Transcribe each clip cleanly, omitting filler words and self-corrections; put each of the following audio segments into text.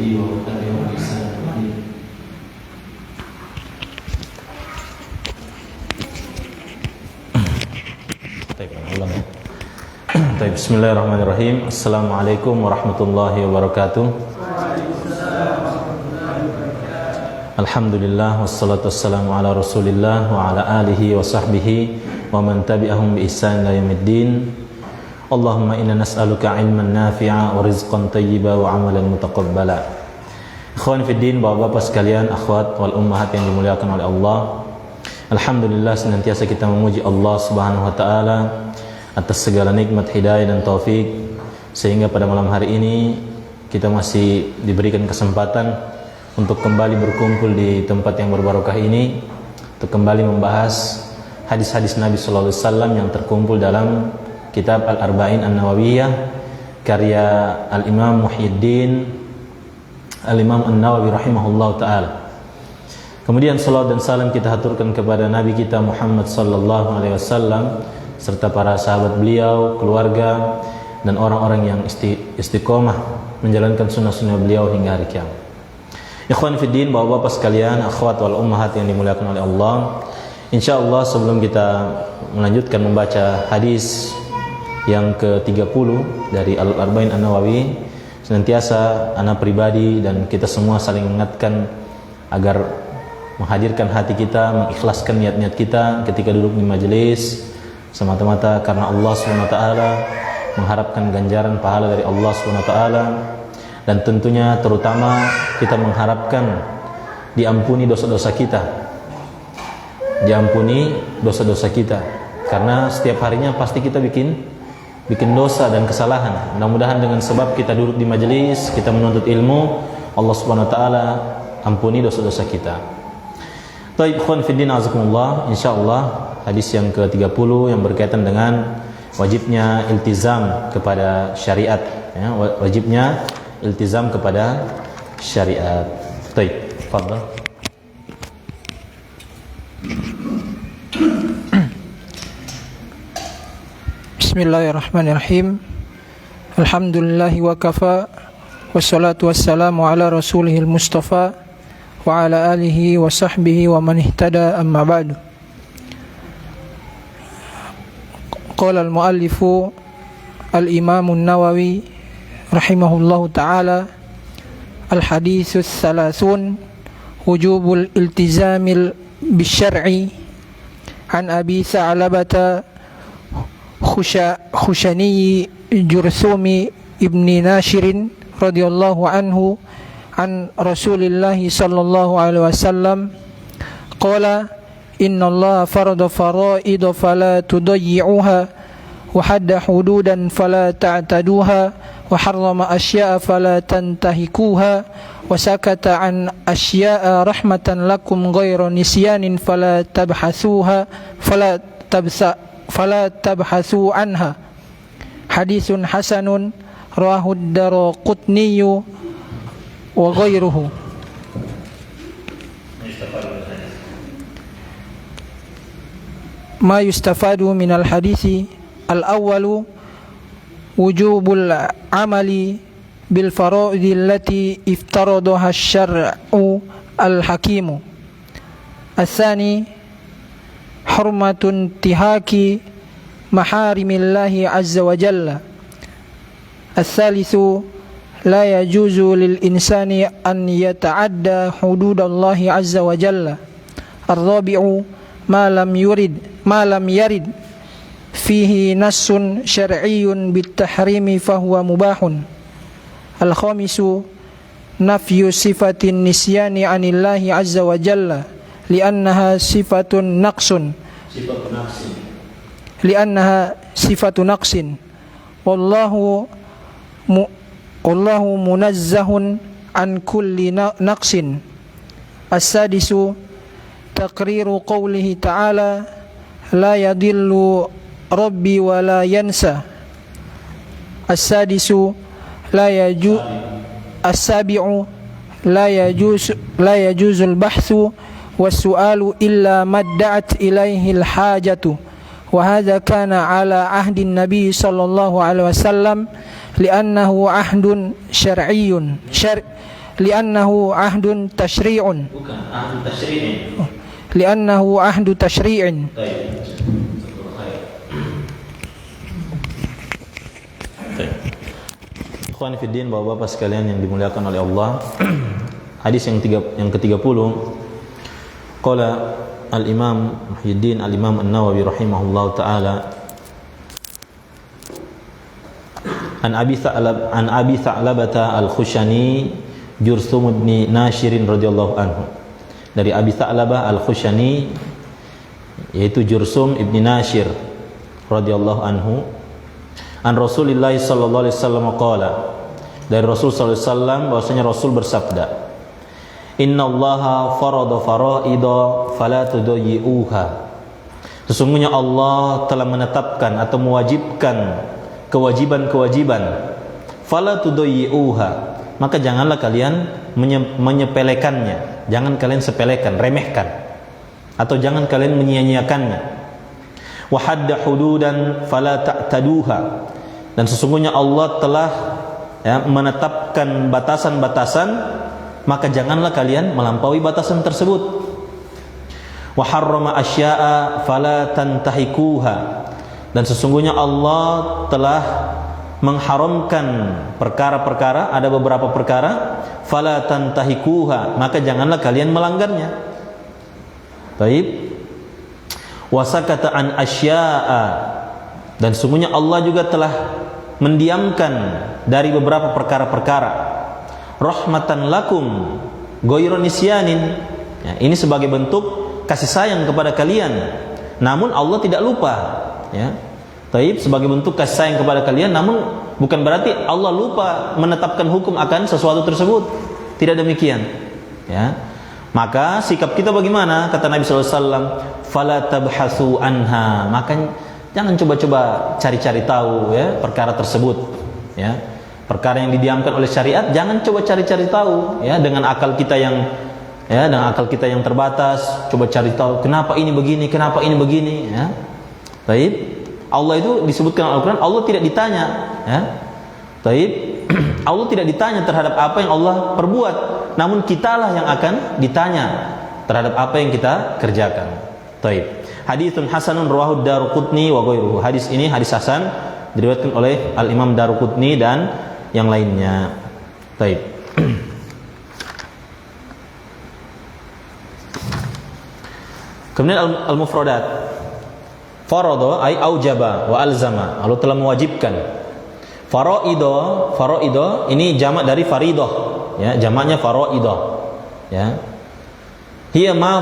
ومن تبعهم بإحسان إلى يوم الدين. Bismillahirrahmanirrahim. Assalamualaikum warahmatullahi wabarakatuh. Alhamdulillah wassalatu wassalamu ala Rasulillah wa ala alihi wa sahbihi wa man tabi'ahum bi ihsan ila yaumiddin. Allahumma inna nas'aluka ilman nafi'a wa rizqan thayyiba wa amalan mutaqabbala. Ikhwan fi din, bapak-bapak sekalian, akhwat wal ummahat yang dimuliakan oleh Allah. Alhamdulillah, senantiasa kita memuji Allah Subhanahu wa taala atas segala nikmat hidayah dan taufik, sehingga pada malam hari ini kita masih diberikan kesempatan untuk kembali berkumpul di tempat yang berbarokah ini, untuk kembali membahas hadis-hadis Nabi sallallahu alaihi wasallam yang terkumpul dalam kitab Al-Arba'in An-Nawawiyah karya Al-Imam Muhyiddin Al-Imam An-Nawawi rahimahullahu taala. Kemudian salawat dan salam kita haturkan kepada Nabi kita Muhammad sallallahu alaihi wasallam serta para sahabat beliau, keluarga dan orang-orang yang istiqomah menjalankan sunnah-sunnah beliau hingga hari kiamat. Ikhwan fiddin, bapak-bapak sekalian, akhwat wal ummahat yang dimuliakan oleh Allah. Insyaallah sebelum kita melanjutkan membaca hadis yang ke-30 dari Al-Arba'in An-Nawawi, senantiasa ana pribadi dan kita semua saling mengingatkan agar menghadirkan hati kita, mengikhlaskan niat-niat kita ketika duduk di majelis semata-mata karena Allah SWT, mengharapkan ganjaran pahala dari Allah SWT, dan tentunya terutama kita mengharapkan diampuni dosa-dosa kita, karena setiap harinya pasti kita bikin dosa dan kesalahan. Mudah-mudahan dengan sebab kita duduk di majelis, kita menuntut ilmu, Allah Subhanahu wa taala ampuni dosa-dosa kita. Baik, ikhwan fiddin azakumullah, insyaallah hadis yang ke-30 yang berkaitan dengan wajibnya iltizam kepada syariat, ya, wajibnya iltizam kepada syariat. Baik, tafadhal. Bismillahirrahmanirrahim. Alhamdulillahi wa kafa, wassalatu wassalamu ala rasulihil mustafa wa ala alihi wa sahbihi wa man ihtada, amma ba'du. Qala al-muallifu al-Imam an-Nawawi rahimahullahu ta'ala, al-haditsus salasun wujubul iltizamil bisyar'i an Abi Sa'labata Khushani Jursumi ibni Nashirin radhiyallahu anhu an Rasulillah sallallahu alaihi wasallam qala inna Allah farada fara'ida fala tudayyi'uha wa hadda hududan fala ta'taduha wa harrama asya'a fala tantahikuha wa sakata an asya'a rahmatan lakum ghayra nisyanin fala tabhasu anha. Hadisun hasanun rawahu ad-Daraqutni wa ghayruhu. Ma yustafadu min al-hadisi al-awwalu wujubul amali bil faraidi allati iftaradaha asy-syar'u al-hakimu. Ats-tsani hurmatun intihaki maharimillahi azza wa jalla. Ats-tsalitsu la yajuzu lil insani an yata'adda hududallahi azza wa jalla. Ar-rabi'u ma lam yarid fihi nassun syar'iyyun bit-tahrimi fahuwa mubahun. Al-khamisu nafyu sifatin nisyani 'anillahi azza wa jalla li'annaha sifatun naqsin wallahu munazzahun an kulli naqsin. As-sadisu taqriru qawlihi ta'ala la yadillu rabbi wa la yansa. As-sadisu as-sabi'u la yajuzul bahthu was-su'alu illa madda'at ilaihi al-hajatu wa hadha kana ala ahdi nabi sallallahu alaihi wasallam li'annahu ahdun syar'iyyun li'annahu ahdun tashri'un. Bukan, ahdu tasyri'in. Li'annahu ahdu tashri'in. Baik. Ikhwan fiddin, bapak-bapak sekalian yang dimuliakan oleh Allah. Hadis yang ke-30. Qala al-Imam Muhyiddin al-Imam An-Nawawi rahimahullahu taala an Abi Tha'labah al-Khushani Jursum bin Nashir radhiyallahu anhu. Dari Abi Tha'labah al-Khushani, yaitu Jursum ibn Nashir radhiyallahu anhu, an Rasulillah sallallahu alaihi wasallam qala, dari Rasul sallallahu alaihi wasallam bahwasanya Rasul bersabda, innallaha farada faraida fala tudayyi'uha. Sesungguhnya Allah telah menetapkan atau mewajibkan kewajiban-kewajiban, fala tudayyi'uha, maka janganlah kalian menyepelekannya, jangan kalian sepelekan, remehkan, atau jangan kalian menyia-nyiakannya. Wa hadda hududan fala ta'taduha, dan sesungguhnya Allah telah menetapkan batasan-batasan, maka janganlah kalian melampaui batasan tersebut. Wa harrama asya'a fala tantahikuha, dan sesungguhnya Allah telah mengharamkan perkara-perkara, ada beberapa perkara, fala tantahikuha, maka janganlah kalian melanggarnya. Baik. Wa sakata an asya'a, dan sesungguhnya Allah juga telah mendiamkan dari beberapa perkara-perkara, rahmatan lakum ghairu nisyanin. Ya, ini sebagai bentuk kasih sayang kepada kalian, namun Allah tidak lupa. Ya, taib, sebagai bentuk kasih sayang kepada kalian, namun bukan berarti Allah lupa menetapkan hukum akan sesuatu tersebut. Tidak demikian. Ya, maka sikap kita bagaimana? Kata Nabi SAW, fala tabhasu anha, maka jangan coba-coba cari-cari tahu ya perkara tersebut. Ya, perkara yang didiamkan oleh syariat, jangan coba cari-cari tahu ya dengan akal kita yang terbatas. Coba cari tahu kenapa ini begini, kenapa ini begini. Ya, taib. Allah itu disebutkan Al-Quran, Allah tidak ditanya. Ya, taib. Allah tidak ditanya terhadap apa yang Allah perbuat, namun kitalah yang akan ditanya terhadap apa yang kita kerjakan. Taib. Haditsun hasanun rawahu Daruqutni wa ghairuhu. Hadis ini hadis hasan, diriwayatkan oleh Al-Imam Daruqutni dan yang lainnya. Taib. Kemudian al-mufradat. Farada ay aujaba wa alzama, Allah telah mewajibkan. Faraido ini jamak dari faridah, ya, jamaknya faraidah. Ya. Hiya ma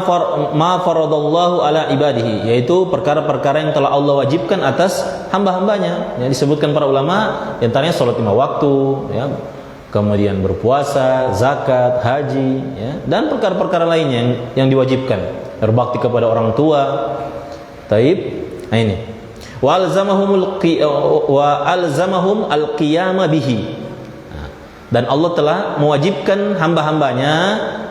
faradallahu ala ibadihi, yaitu perkara-perkara yang telah Allah wajibkan atas hamba-hambanya. Ya, disebutkan para ulama, di antaranya salat 5 waktu, ya, kemudian berpuasa, zakat, haji, ya, dan perkara-perkara lainnya yang diwajibkan. Berbakti kepada orang tua. Taib. Nah ini. Wa alzamahum al-qiyama bihi. Dan Allah telah mewajibkan hamba-hambanya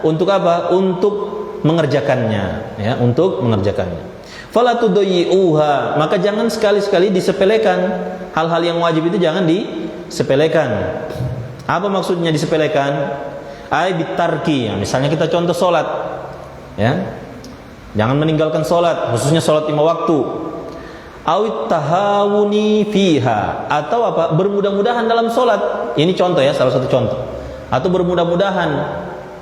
untuk apa? Untuk mengerjakannya, ya, untuk mengerjakannya. Fala tudayyi'uha, maka jangan sekali-sekali disepelekan. Hal-hal yang wajib itu jangan disepelekan. Apa maksudnya disepelekan? Ai bitarki, ya, misalnya kita contoh salat, ya. Jangan meninggalkan salat, khususnya salat 5 waktu. Awit tahawuni fiha, atau apa? Bermudah-mudahan dalam salat. Ini contoh ya, salah satu contoh. Atau bermudah-mudahan,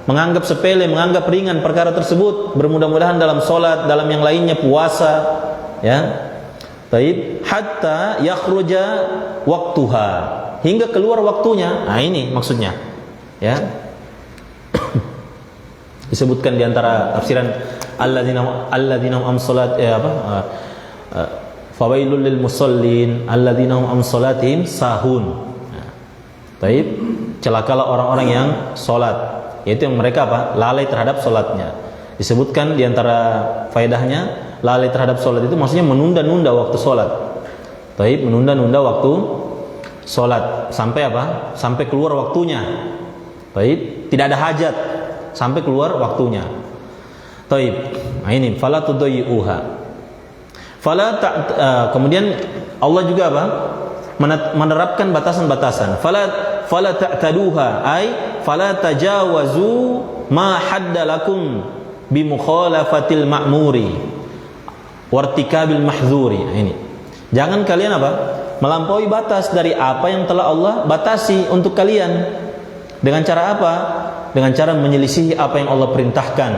menganggap sepele, menganggap ringan perkara tersebut, bermudah-mudahan dalam salat, dalam yang lainnya, puasa, ya. Taib, hatta yakhruja waktuha, hingga keluar waktunya. Nah, ini maksudnya. Ya. Disebutkan di antara tafsiran alladzina am salat fawailul lil musallin alladzina am salatihim sahun. Baik, celakalah orang-orang yang salat, yaitu yang mereka apa? Lalai terhadap salatnya. Disebutkan di antara faedahnya, lalai terhadap salat itu maksudnya menunda-nunda waktu salat. Baik, menunda-nunda waktu salat sampai apa? Sampai keluar waktunya. Baik, tidak ada hajat sampai keluar waktunya. Taib. Nah ini fala tudayyi'uha. Kemudian Allah juga apa? Menerapkan batasan-batasan. Fala ta'taduha ay fala tajawazu ma hadda lakum bi mukhalafatil ma'muri wartikabil mahdzuri. Ini. Jangan kalian apa? Melampaui batas dari apa yang telah Allah batasi untuk kalian. Dengan cara apa? Dengan cara menyelisihi apa yang Allah perintahkan.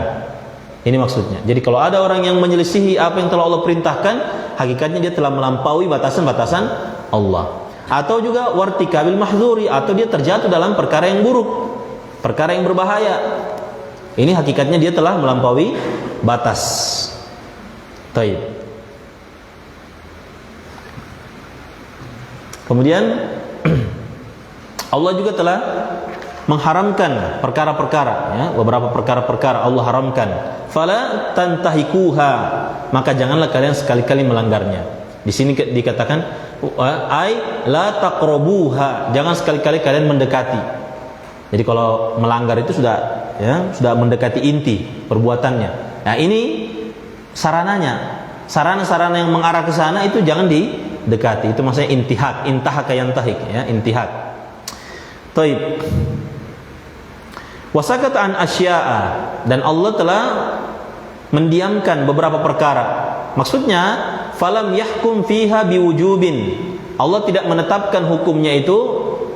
Ini maksudnya. Jadi kalau ada orang yang menyelisihi apa yang telah Allah perintahkan, hakikatnya dia telah melampaui batasan-batasan Allah. Atau juga wartikabil mahdzuri, atau dia terjatuh dalam perkara yang buruk, perkara yang berbahaya. Ini hakikatnya dia telah melampaui batas. Taib. Kemudian Allah juga telah mengharamkan perkara-perkara, ya, beberapa perkara-perkara Allah haramkan. Fala tantahikuha, maka janganlah kalian sekali-kali melanggarnya. Di sini dikatakan ai la taqrabuha, jangan sekali-kali kalian mendekati. Jadi kalau melanggar itu sudah mendekati inti perbuatannya. Nah, ini sarananya. Sarana-sarana yang mengarah ke sana itu jangan didekati. Itu maksudnya intihak, intahaka yantahik, ya, intihak. Taib. Wasakat an asya'a, dan Allah telah mendiamkan beberapa perkara. Maksudnya falam yahkum fiha biwujubin, Allah tidak menetapkan hukumnya itu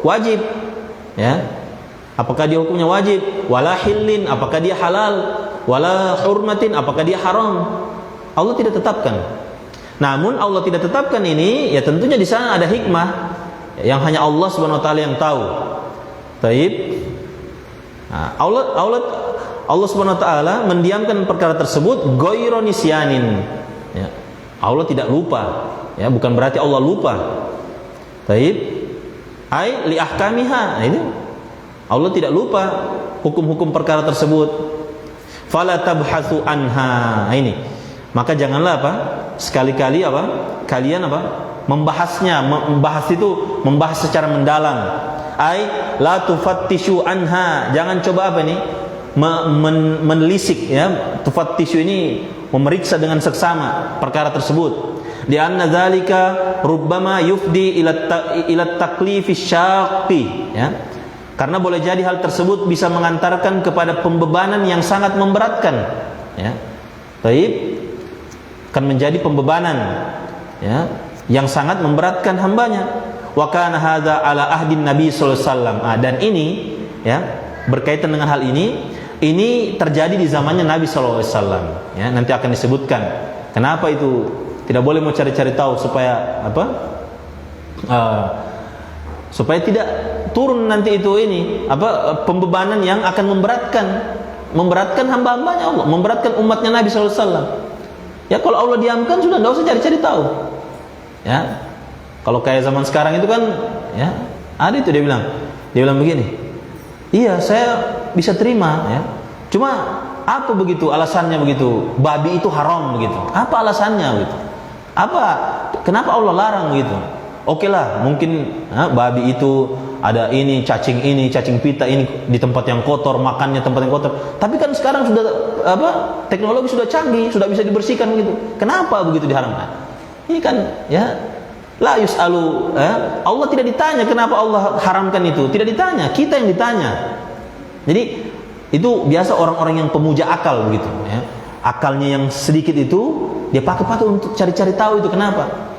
wajib, ya. Apakah dia hukumnya wajib? Wala hillin, apakah dia halal? Wala hurmatin, apakah dia haram? Allah tidak tetapkan. Namun Allah tidak tetapkan ini, ya tentunya di sana ada hikmah yang hanya Allah Subhanahu wa taala yang tahu. Taib. Nah, Allah Subhanahu wa taala mendiamkan perkara tersebut ghairu nisyanin. Ya. Allah tidak lupa, ya, bukan berarti Allah lupa. Taib. Ai li ahkamiha. Nah, ini Allah tidak lupa hukum-hukum perkara tersebut. Fala tabhatsu anha. Nah, ini. Maka janganlah apa? Sekali-kali apa? Kalian apa? Membahasnya, membahas secara mendalam. Ai la tufattishu anha, jangan coba apa ini menelisik, ya. Tufattishu ini memeriksa dengan seksama perkara tersebut. Di anna dzalika rubbama yufdi ila taklifi syaqqi, ya. Karena boleh jadi hal tersebut bisa mengantarkan kepada pembebanan yang sangat memberatkan, ya. Baik, akan menjadi pembebanan, ya, yang sangat memberatkan hambanya. Wa kana hadza ala ahdin Nabi sallallahu alaihi wasallam. Dan ini, ya, berkaitan dengan hal ini terjadi di zamannya Nabi sallallahu alaihi wasallam, ya. Nanti akan disebutkan kenapa itu tidak boleh mau cari-cari tahu supaya apa? Supaya tidak turun nanti itu ini apa, pembebanan yang akan memberatkan hamba-hambanya Allah, memberatkan umatnya Nabi sallallahu alaihi wasallam. Ya, kalau Allah diamkan sudah, tidak usah cari-cari tahu, ya. Kalau kayak zaman sekarang itu kan, ya, ada itu dia bilang begini, iya saya bisa terima, ya, cuma apa begitu alasannya begitu, babi itu haram begitu, apa alasannya begitu, kenapa Allah larang begitu? Oke lah, mungkin babi itu ada ini, cacing pita ini di tempat yang kotor, makannya tempat yang kotor. Tapi kan sekarang sudah apa? Teknologi sudah canggih, sudah bisa dibersihkan gitu. Kenapa begitu diharamkan? Ini kan, ya, la yus'alu, Allah tidak ditanya kenapa Allah haramkan itu, tidak ditanya, kita yang ditanya. Jadi itu biasa orang-orang yang pemuja akal begitu, ya. Akalnya yang sedikit itu dia pakai untuk cari-cari tahu itu kenapa.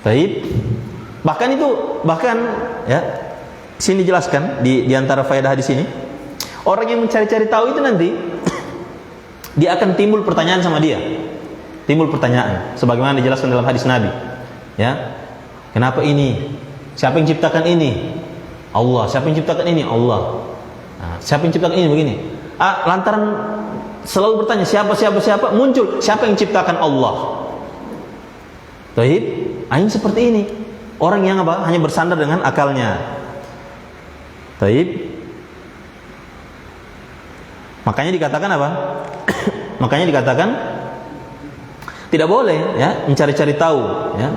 Baik. Bahkan ya, sini dijelaskan di antara faedah di sini. Orang yang mencari-cari tahu itu nanti dia akan timbul pertanyaan sama dia. Timbul pertanyaan sebagaimana dijelaskan dalam hadis Nabi. Ya. Kenapa ini? Siapa yang ciptakan ini? Allah. Siapa yang ciptakan ini? Allah. Nah, siapa yang ciptakan ini begini? Lantaran selalu bertanya siapa muncul siapa yang ciptakan Allah. Baik. Ain seperti ini. Orang yang apa? Hanya bersandar dengan akalnya. Taib. Makanya dikatakan apa? Makanya dikatakan tidak boleh, ya, mencari-cari tahu, ya.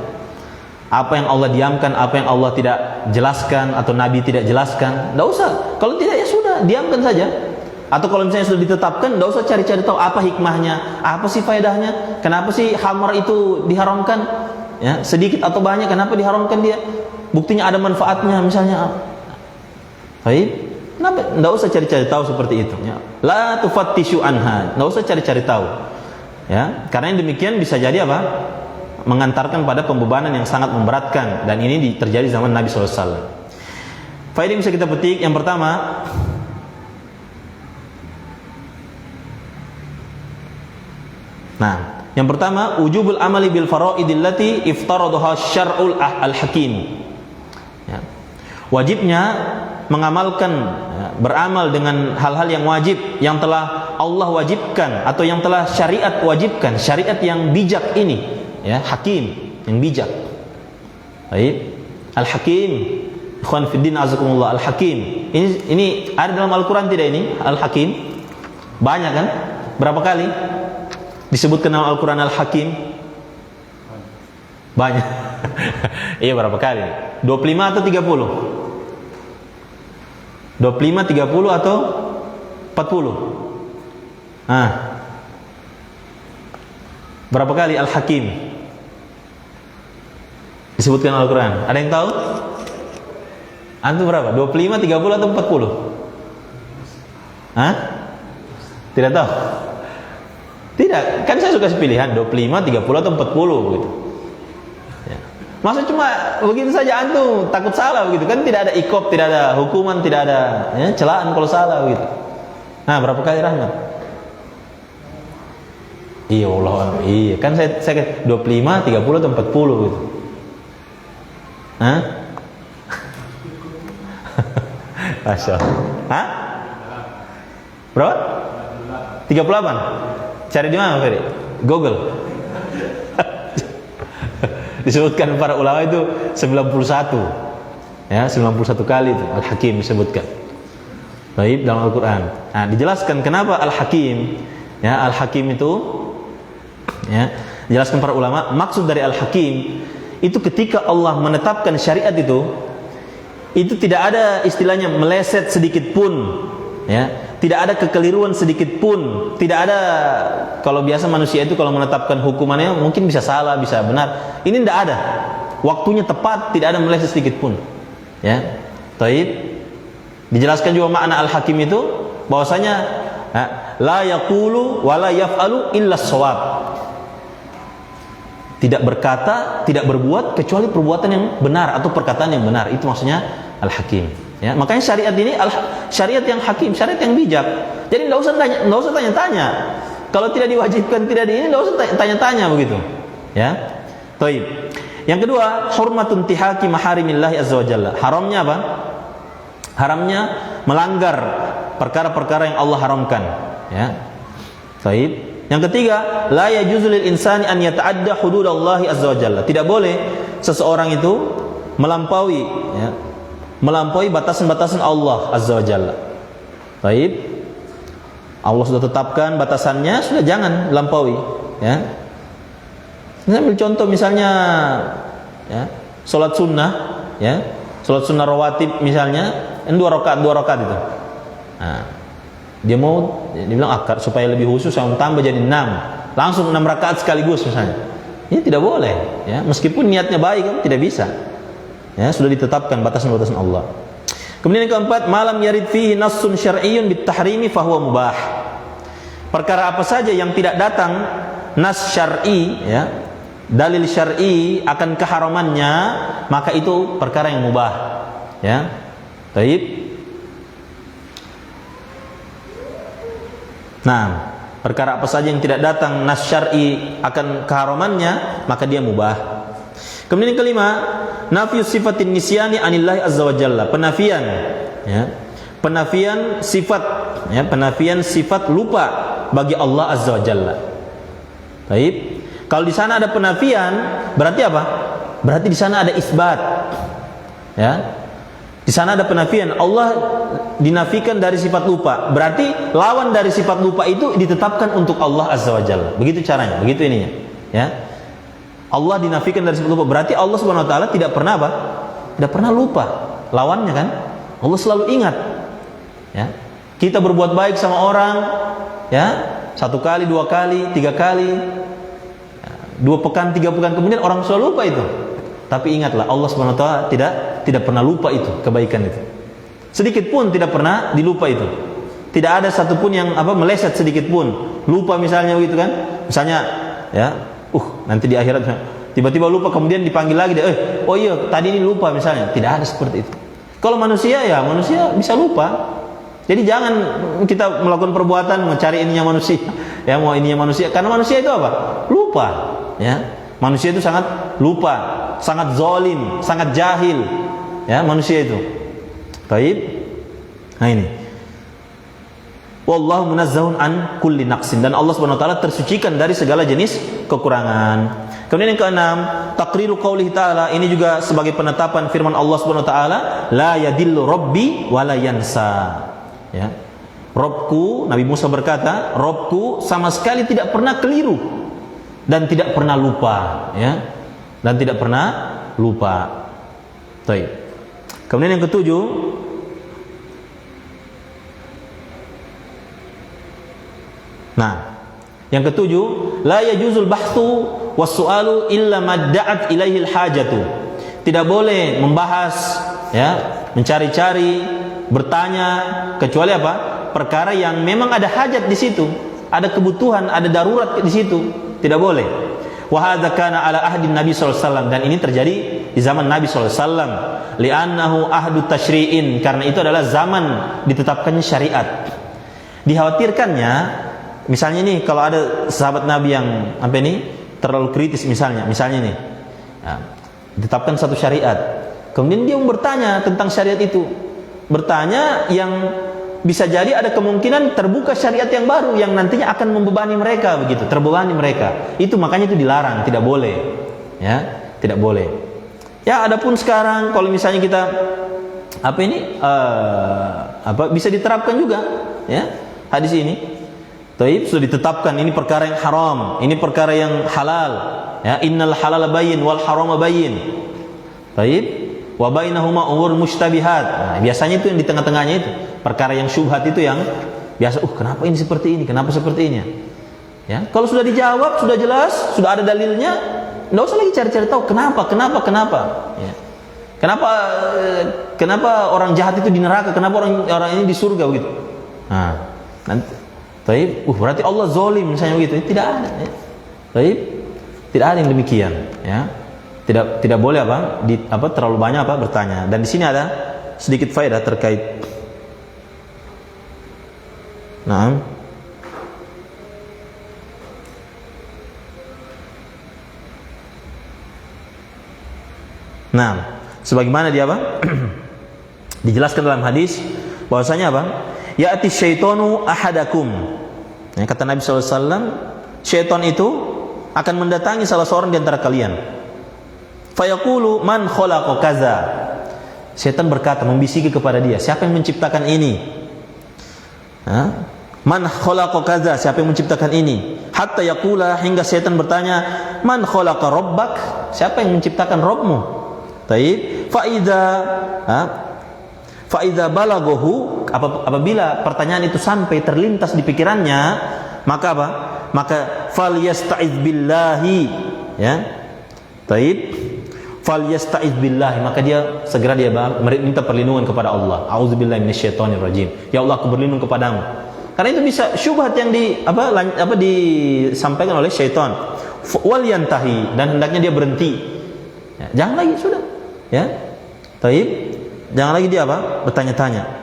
Apa yang Allah diamkan, apa yang Allah tidak jelaskan atau Nabi tidak jelaskan, tidak usah. Kalau tidak, ya sudah, diamkan saja. Atau kalau misalnya sudah ditetapkan, tidak usah cari-cari tahu apa hikmahnya, apa sih faedahnya, kenapa sih khamar itu diharamkan. Ya, sedikit atau banyak, kenapa diharamkan dia? Buktinya ada manfaatnya misalnya. Baik. Nggak usah cari-cari tahu seperti itu. Ya. La tufattishu anha. Nggak usah cari-cari tahu. Ya, karena yang demikian bisa jadi apa? Mengantarkan pada pembebanan yang sangat memberatkan. Dan ini terjadi zaman Nabi SAW. Faedah yang bisa kita petik yang pertama, yang pertama, wujubul amali bil faraidil lati iftaradaha syar'ul al-hakim. Ya. Wajibnya mengamalkan, beramal dengan hal-hal yang wajib yang telah Allah wajibkan atau yang telah syariat wajibkan, syariat yang bijak ini, ya, hakim, yang bijak. Baik, al-hakim, ikhwan fiddin azakumullah, al-hakim. Ini ada dalam Al-Qur'an tidak ini? Al-hakim. Banyak kan? Berapa kali disebutkan dalam Al-Quran Al-Hakim? Banyak. Iya, berapa kali? 25 atau 30? 25, 30 atau 40? Berapa kali Al-Hakim disebutkan Al-Quran? Ada yang tahu? Antum berapa? 25, 30 atau 40? Tidak tahu? Tidak, kan saya suka pilihan 25, 30 atau 40 begitu. Ya. Maksud cuma begitu saja antum takut salah begitu kan, tidak ada iqab, tidak ada hukuman, tidak ada celaan kalau salah begitu. Nah, berapa kali Rahmat? Iya Allah, iya kan saya 25, 30 atau 40 gitu. Masya Allah. Berapa? 38. Cari di mana, Ferry? Google. Disebutkan para ulama itu 91. Ya, 91 kali itu Al-Hakim disebutkan. Baik, dalam Al-Qur'an. Nah, dijelaskan kenapa Al-Hakim. Ya, Al-Hakim itu, ya, dijelaskan para ulama, maksud dari Al-Hakim itu ketika Allah menetapkan syariat itu tidak ada istilahnya meleset sedikit pun, ya. Tidak ada kekeliruan sedikit pun. Tidak ada, kalau biasa manusia itu kalau menetapkan hukumannya mungkin bisa salah, bisa benar. Ini tidak ada. Waktunya tepat, tidak ada meleset sedikit pun. Ya. Taib. Dijelaskan juga makna Al-Hakim itu bahwasanya la yaqulu wa la yaf'alu illa shawab. Tidak berkata, tidak berbuat kecuali perbuatan yang benar atau perkataan yang benar. Itu maksudnya Al-Hakim. Ya, makanya syariat ini syariat yang hakim, syariat yang bijak. Jadi enggak usah tanya-tanya. Kalau tidak diwajibkan, tidak ini, enggak usah tanya-tanya begitu. Ya. Baik. Yang kedua, hurmatun tihaki maharimillah azza wa jalla. Haramnya apa? Haramnya melanggar perkara-perkara yang Allah haramkan, ya. Baik. Yang ketiga, la yajuzu lil insani an yata'adda hududallahi azza wa jalla. Tidak boleh seseorang itu melampaui, ya, melampaui batasan-batasan Allah azza wa jalla. Baik. Allah sudah tetapkan batasannya, sudah jangan lampaui, ya. Saya ambil contoh misalnya, ya, salat sunnah, ya, salat sunnah rawatib misalnya, 2 rakaat itu. Nah, dia bilang akar supaya lebih khusus, yang tambah jadi 6, langsung 6 rakaat sekaligus misalnya. Ini tidak boleh, ya, meskipun niatnya baik kan tidak bisa. Ya, sudah ditetapkan batasan-batasan Allah. Kemudian yang keempat, malam yarid fihi nassun syar'iyyun bitahrimi fahuwa mubah. Perkara apa saja yang tidak datang nas syar'i, ya, dalil syar'i akan keharamannya, maka itu perkara yang mubah. Ya. Baik. Nah, perkara apa saja yang tidak datang nas syar'i akan keharamannya, maka dia mubah. Kemudian yang kelima, nafiyus sifatin nisyani anillahi azza wa jalla. Penafian, ya. Penafian sifat, ya, penafian sifat lupa bagi Allah azza wa jalla. Baik. Kalau di sana ada penafian, berarti apa? Berarti di sana ada isbat. Ya. Di sana ada penafian, Allah dinafikan dari sifat lupa. Berarti lawan dari sifat lupa itu ditetapkan untuk Allah azza wa jalla. Begitu caranya, begitu ininya, ya. Allah dinafikan dari sifat lupa, berarti Allah Subhanahu wa taala tidak pernah apa? Tidak pernah lupa. Lawannya kan? Allah selalu ingat. Ya. Kita berbuat baik sama orang, ya, 1 kali, 2 kali, 3 kali, 2 pekan, 3 pekan kemudian orang selalu lupa itu. Tapi ingatlah, Allah Subhanahu wa taala tidak pernah lupa itu, kebaikan itu. Sedikit pun tidak pernah dilupa itu. Tidak ada satupun yang meleset sedikit pun. Lupa misalnya begitu kan? Misalnya ya, nanti di akhirat tiba-tiba lupa, kemudian dipanggil lagi dia, oh iya tadi ini lupa misalnya. Tidak ada seperti itu. Kalau manusia bisa lupa. Jadi jangan kita melakukan perbuatan mencari ininya manusia, ya mau ininya manusia, karena manusia itu apa? Lupa, ya. Manusia itu sangat lupa, sangat zalim, sangat jahil, ya manusia itu. Baik. Nah ini. Wallahu munazzahun an kulli naqsin, dan Allah Subhanahu wa taala tersucikan dari segala jenis kekurangan. Kemudian yang keenam, taqriru qaulihi ta'ala, ini juga sebagai penetapan firman Allah Subhanahu wa taala, la yadillu rabbi wa la yansa. Ya. Robku, Nabi Musa berkata, Robku sama sekali tidak pernah keliru dan tidak pernah lupa, ya. Dan tidak pernah lupa. Baik. Kemudian yang ketujuh, yang ketujuh, la yajuzul bahthu was-su'alu illa madda'at ilaihil hajatu. Tidak boleh membahas, ya, mencari-cari, bertanya, kecuali apa? Perkara yang memang ada hajat di situ, ada kebutuhan, ada darurat di situ. Tidak boleh. Wa hadza kana ala ahdin Nabi sallallahu alaihi wasallam, dan ini terjadi di zaman Nabi sallallahu alaihi wasallam. Li'annahu ahdu tasyri'in, karena itu adalah zaman ditetapkannya syariat. Dikhawatirkannya, misalnya nih kalau ada sahabat Nabi yang terlalu kritis misalnya nih, ya, ditetapkan satu syariat, kemudian dia bertanya tentang syariat itu, bertanya yang bisa jadi ada kemungkinan terbuka syariat yang baru yang nantinya akan membebani mereka, begitu, terbebani mereka. Itu makanya itu dilarang, tidak boleh, ya, tidak boleh. Ya, adapun sekarang kalau misalnya kita bisa diterapkan juga, ya, hadis ini. Taib, sudah ditetapkan ini perkara yang haram, ini perkara yang halal, ya, innal halala bayyin wal harama bayyin. Taib, wa bainahuma umur mushtabihat. Nah, biasanya itu yang di tengah-tengahnya itu, perkara yang syubhat itu yang biasa, kenapa ini seperti ini, kenapa seperti ini, ya. Kalau sudah dijawab, sudah jelas, sudah ada dalilnya, enggak usah lagi cari-cari tahu kenapa, ya. Kenapa orang jahat itu di neraka, kenapa orang ini di surga, begitu. Nah, nanti taib, berarti Allah zalim misalnya begitu. Tidak ada, ya. Taib, tidak ada yang demikian, ya. Tidak boleh terlalu banyak bertanya. Dan di sini ada sedikit faedah terkait. Sebagaimana dia dijelaskan dalam hadis bahwasanya ya'ti syaitanu ahadakum. Ya, kata Nabi sallallahu alaihi wasallam, syaitan itu akan mendatangi salah seorang di antara kalian. Fayaqulu man khalaqa kaza. Syaitan berkata, membisiki kepada dia, siapa yang menciptakan ini? Man khalaqa kaza, siapa yang menciptakan ini? Hatta yaqula, hingga syaitan bertanya, man khalaqa rabbak, siapa yang menciptakan Rabbmu? Taib, fa idza balaghahu, apabila pertanyaan itu sampai terlintas di pikirannya, maka maka falyasta'iz billahi, ya. Taib, falyasta'iz billahi, maka dia segera minta perlindungan kepada Allah. A'udzubillahi minasyaitonir rajim. Ya Allah, aku berlindung kepadamu. Karena itu bisa syubhat yang disampaikan oleh syaitan. Wal yantahi, dan hendaknya dia berhenti. Ya, jangan lagi, sudah. Ya. Taib, jangan lagi dia bertanya-tanya.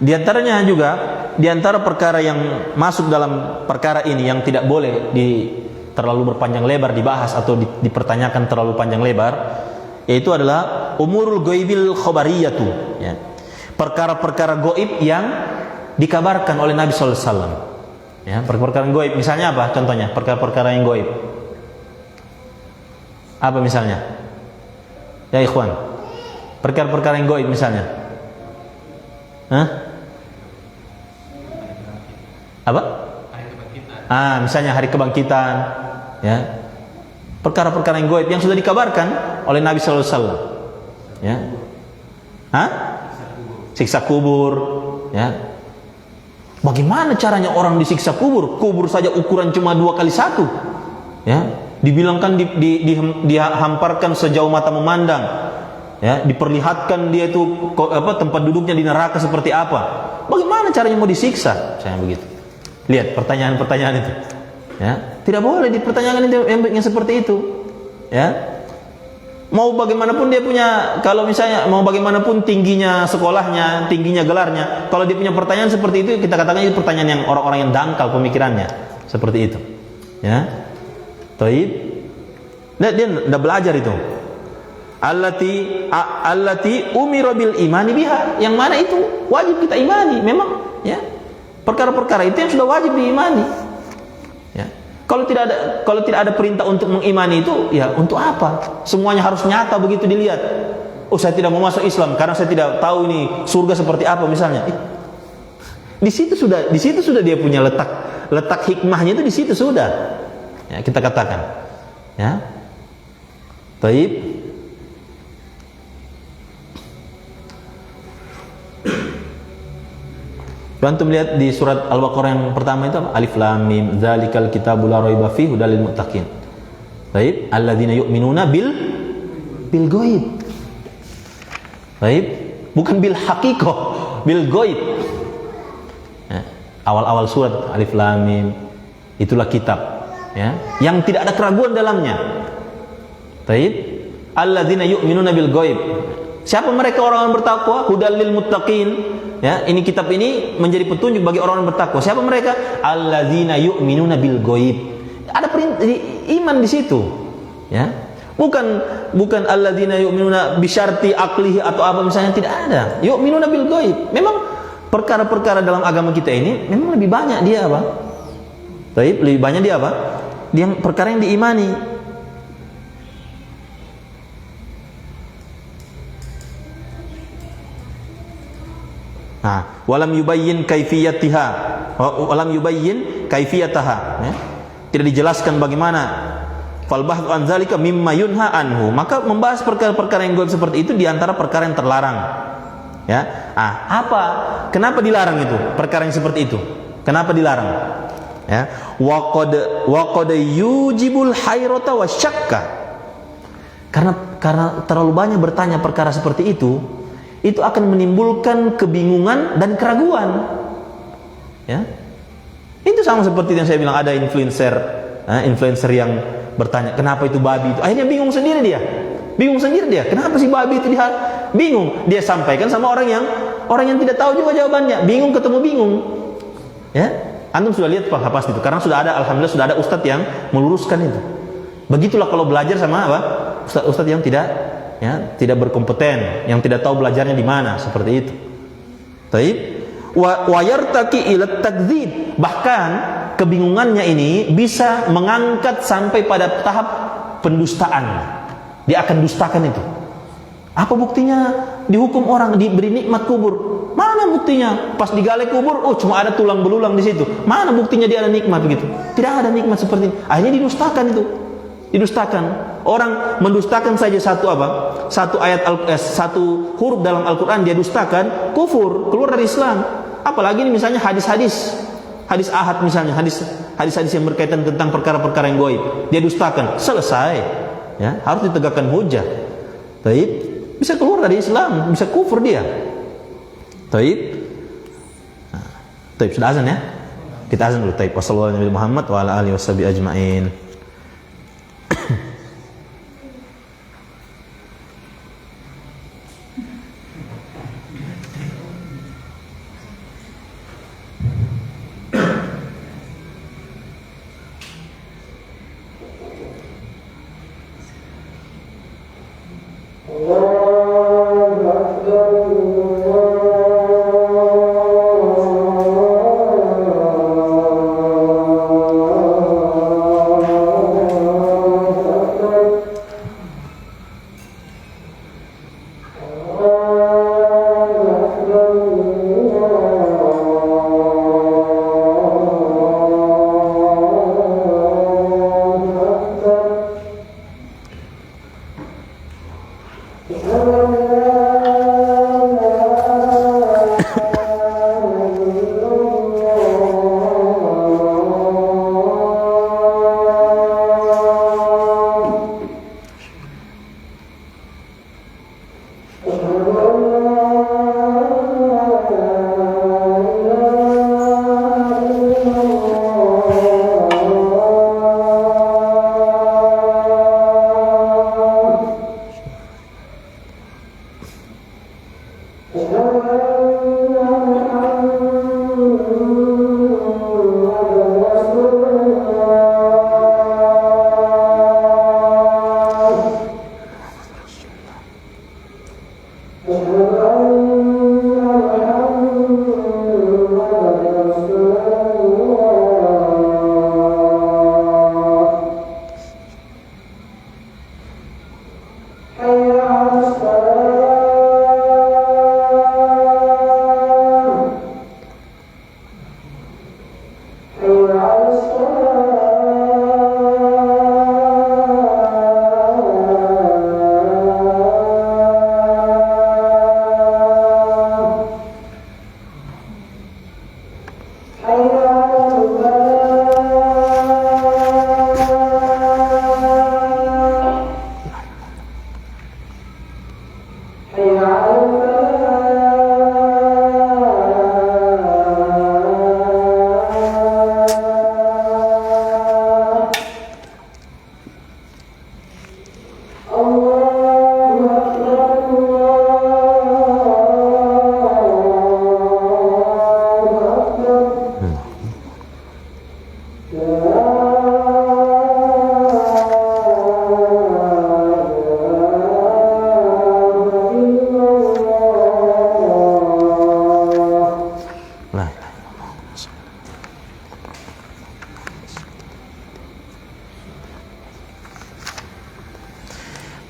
Di antaranya juga, di antara perkara yang masuk dalam perkara ini yang tidak boleh terlalu berpanjang lebar dibahas atau dipertanyakan terlalu panjang lebar, yaitu adalah umurul ghaibil khabariyatu, ya. Perkara-perkara gaib yang dikabarkan oleh Nabi sallallahu alaihi wasallam. Ya, perkara-perkara gaib, misalnya apa? Contohnya, perkara-perkara yang gaib. Apa misalnya? Ya ikhwan. Perkara-perkara yang gaib misalnya. Apa? Misalnya hari kebangkitan, ya. Perkara-perkara yang gaib yang sudah dikabarkan oleh Nabi sallallahu alaihi wasallam. Ya. Siksa kubur, ya. Bagaimana caranya orang disiksa kubur? Kubur saja ukuran cuma 2x1. Ya, dibilangkan dihamparkan sejauh mata memandang. Ya, diperlihatkan dia itu tempat duduknya di neraka seperti apa. Bagaimana caranya mau disiksa? Saya begitu. Lihat pertanyaan-pertanyaan itu. Ya, tidak boleh dipertanyakan yang seperti itu. Ya. Mau bagaimanapun dia punya, kalau misalnya mau bagaimanapun tingginya sekolahnya, tingginya gelarnya, kalau dia punya pertanyaan seperti itu, kita katakan itu pertanyaan yang orang-orang yang dangkal pemikirannya, seperti itu. Ya. Taib. Dia tidak belajar itu. Allati umira bil imani biha, yang mana itu wajib kita imani, memang, ya. Perkara-perkara itu yang sudah wajib diimani. Ya. Kalau tidak ada perintah untuk mengimani itu, ya untuk apa? Semuanya harus nyata begitu dilihat. Oh, saya tidak mau masuk Islam karena saya tidak tahu ini surga seperti apa misalnya. Di situ sudah dia punya letak hikmahnya itu di situ sudah. Ya, kita katakan. Ya. Taib. Antum lihat di surat Al-Baqarah yang pertama itu apa? Alif Lam Mim, dzalikal kitabul la raiba fihi hudal lil muttaqin. Baik, alladzina yu'minuna bil ghaib. Baik, bukan bil haqiqah, bil ghaib. Ya, awal-awal surat Alif Lam Mim, itulah kitab, ya, yang tidak ada keraguan dalamnya. Baik, alladzina yu'minuna bil ghaib. Siapa mereka orang-orang bertakwa? Hudal lil muttaqin. Ya, ini kitab ini menjadi petunjuk bagi orang-orang bertakwa. Siapa mereka? Alladzina yu'minuna bil ghaib. Ada perintah iman di situ. Ya. Bukan alladzina yu'minuna bi syarti aqlihi atau apa misalnya, tidak ada. Yu'minuna bil ghaib. Memang perkara-perkara dalam agama kita ini memang lebih banyak dia apa? Baik, lebih banyak dia apa? Dia perkara yang diimani. Walam yubayyin kaifiyatiha, walam yubayyin kaifiyataha, ya. Tidak dijelaskan bagaimana. Fal bahthu an dzalika mimma yunha anhu. Maka membahas perkara-perkara yang gaib seperti itu di antara perkara yang terlarang. Ya. Kenapa dilarang itu? Perkara yang seperti itu. Kenapa dilarang? Ya. Wa qad yujibul hayrata wasyakka. Karena terlalu banyak bertanya perkara seperti itu akan menimbulkan kebingungan dan keraguan. Ya. Itu sama seperti yang saya bilang, ada influencer yang bertanya, kenapa itu babi itu? Akhirnya bingung sendiri dia. Kenapa sih babi itu bingung? Dia sampaikan sama orang yang tidak tahu juga jawabannya. Bingung ketemu bingung. Ya. Antum sudah lihat pasti itu. Karena alhamdulillah sudah ada ustadz yang meluruskan itu. Begitulah kalau belajar sama apa? Ustadz yang tidak berkompeten, yang tidak tahu belajarnya di mana, seperti itu. Taib. Wa yartaqi ila takdzib. Bahkan kebingungannya ini bisa mengangkat sampai pada tahap pendustaan. Dia akan dustakan itu. Apa buktinya dihukum orang diberi nikmat kubur? Mana buktinya? Pas digali kubur, cuma ada tulang belulang di situ. Mana buktinya dia ada nikmat begitu? Tidak ada nikmat seperti itu. Akhirnya didustakan itu. Orang mendustakan saja satu ayat satu huruf dalam Al-Quran dia dustakan, kufur, keluar dari Islam. Apalagi ini misalnya hadis ahad misalnya, hadis yang berkaitan tentang perkara-perkara yang gaib, dia dustakan, selesai. Ya, harus ditegakkan hujah. Taib, bisa keluar dari Islam, bisa kufur dia. Taib. Taib, sudah azan ya? Kita azan dulu. Taib. Wassallallahu alaihi Muhammad wa ala alihi washabihi ajmain.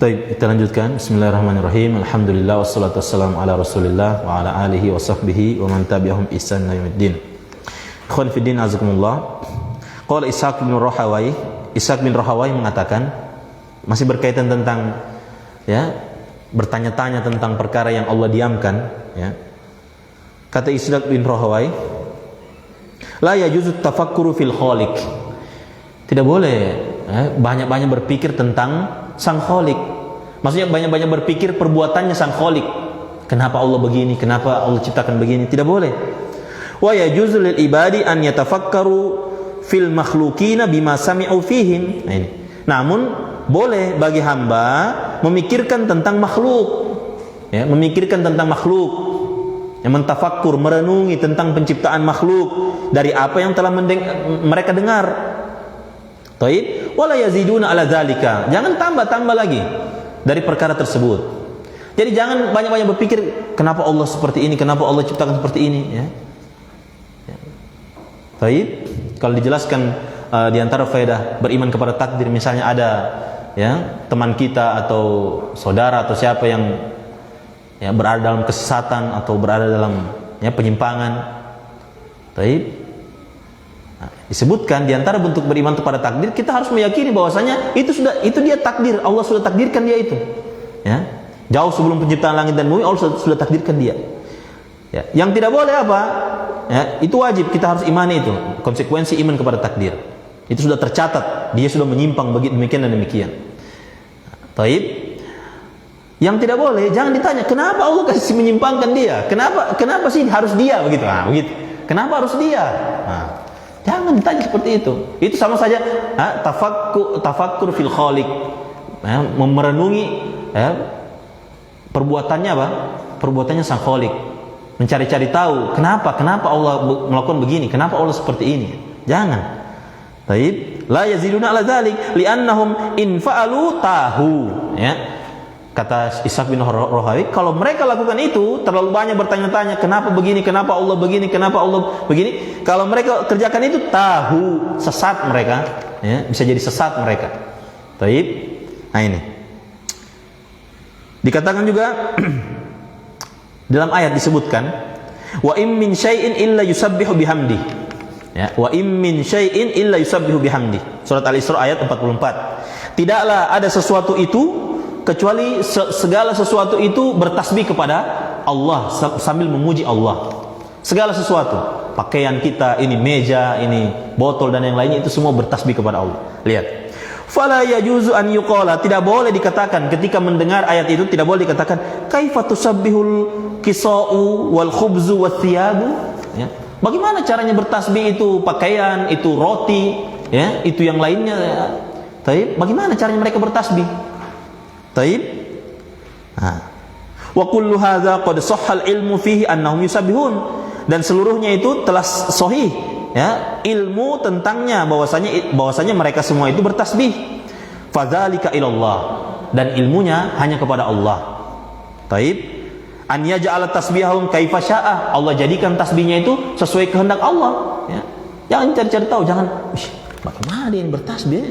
Baik, kita lanjutkan. Bismillahirrahmanirrahim. Alhamdulillah wassalatu wassalamu ala Rasulillah wa ala alihi wa sahbihi wa man tabi'ahum bi ihsan ila yaumiddin. Ikhwan fi din, azakumullah. Qala Ishaq bin Rahawai, Ishaq bin Rahawai mengatakan, masih berkaitan tentang bertanya-tanya tentang perkara yang Allah diamkan, Kata Ishaq bin Rahawai, la yajuzu tafakkuru fil khaliq. Tidak boleh banyak-banyak berpikir tentang Sang Khalik. Maksudnya banyak-banyak berpikir perbuatannya Sang Khalik. Kenapa Allah begini? Kenapa Allah ciptakan begini? Tidak boleh. Wa yajuzu lil ibadi an yatafakkaru fil makhluqina bima sami'u fihim. Nah, ini. Namun boleh bagi hamba memikirkan tentang makhluk. Memikirkan tentang makhluk. Yang mentafakkur, merenungi tentang penciptaan makhluk dari apa yang telah mereka dengar. Taib, wala yaziduna ala dzalika. Jangan tambah-tambah lagi dari perkara tersebut. Jadi jangan banyak-banyak berpikir kenapa Allah seperti ini, kenapa Allah ciptakan seperti ini, Taib, kalau dijelaskan di antara faedah beriman kepada takdir, misalnya ada teman kita atau saudara atau siapa yang berada dalam kesesatan atau berada dalam penyimpangan. Taib, disebutkan di antara bentuk beriman kepada takdir, kita harus meyakini bahwasanya itu dia takdir, Allah sudah takdirkan dia itu. Jauh sebelum penciptaan langit dan bumi Allah sudah takdirkan dia. Yang tidak boleh apa? Itu wajib kita harus imani itu, konsekuensi iman kepada takdir. Itu sudah tercatat, dia sudah menyimpang demikian dan demikian. Taib. Yang tidak boleh, jangan ditanya kenapa Allah kasih menyimpangkan dia? Kenapa sih harus dia begitu? Begitu. Kenapa harus dia? Jangan ditanya seperti itu. Itu sama saja tafakkur fil khaliq. Merenungi perbuatannya apa? Perbuatannya Sang Khaliq. Mencari-cari tahu kenapa Allah melakukan begini, kenapa Allah seperti ini. Jangan. Taib, la yaziduna ala dzalik li'annahum in fa'alu tahu. Kata Ishaq bin Rahawai, kalau mereka lakukan itu, terlalu banyak bertanya-tanya kenapa begini, kenapa Allah begini, kenapa Allah begini. Kalau mereka kerjakan itu, tahu, sesat mereka, bisa jadi sesat mereka. Taib. Nah ini. Dikatakan juga dalam ayat disebutkan, wa im min syai'in illa yusabbihu bihamdi. Wa im min syai'in illa yusabbihu bihamdi. Surat Al-Isra ayat 44. Tidaklah ada sesuatu itu kecuali segala sesuatu itu bertasbih kepada Allah sambil memuji Allah. Segala sesuatu, pakaian kita, ini meja, ini botol dan yang lainnya, itu semua bertasbih kepada Allah. Lihat. Fala yajuzu an yuqala, tidak boleh dikatakan ketika mendengar ayat itu, tidak boleh dikatakan kaifa tusabbihul qisa'u wal khubzu wath thiyabu. Bagaimana caranya bertasbih itu pakaian, itu roti, itu yang lainnya. Taib, bagaimana caranya mereka bertasbih? Taib. Wa kullu hadza qad sahhal ilmu fihi annahum yusabbihun, dan seluruhnya itu telah sahih ilmu tentangnya bahwasanya mereka semua itu bertasbih. Fadzalika ilallah, dan ilmunya hanya kepada Allah. Taib. An yaj'ala tasbihahum kaifa syaa, Allah jadikan tasbihnya itu sesuai kehendak Allah. Jangan cari-cari tahu, jangan bagaimana dia bertasbih.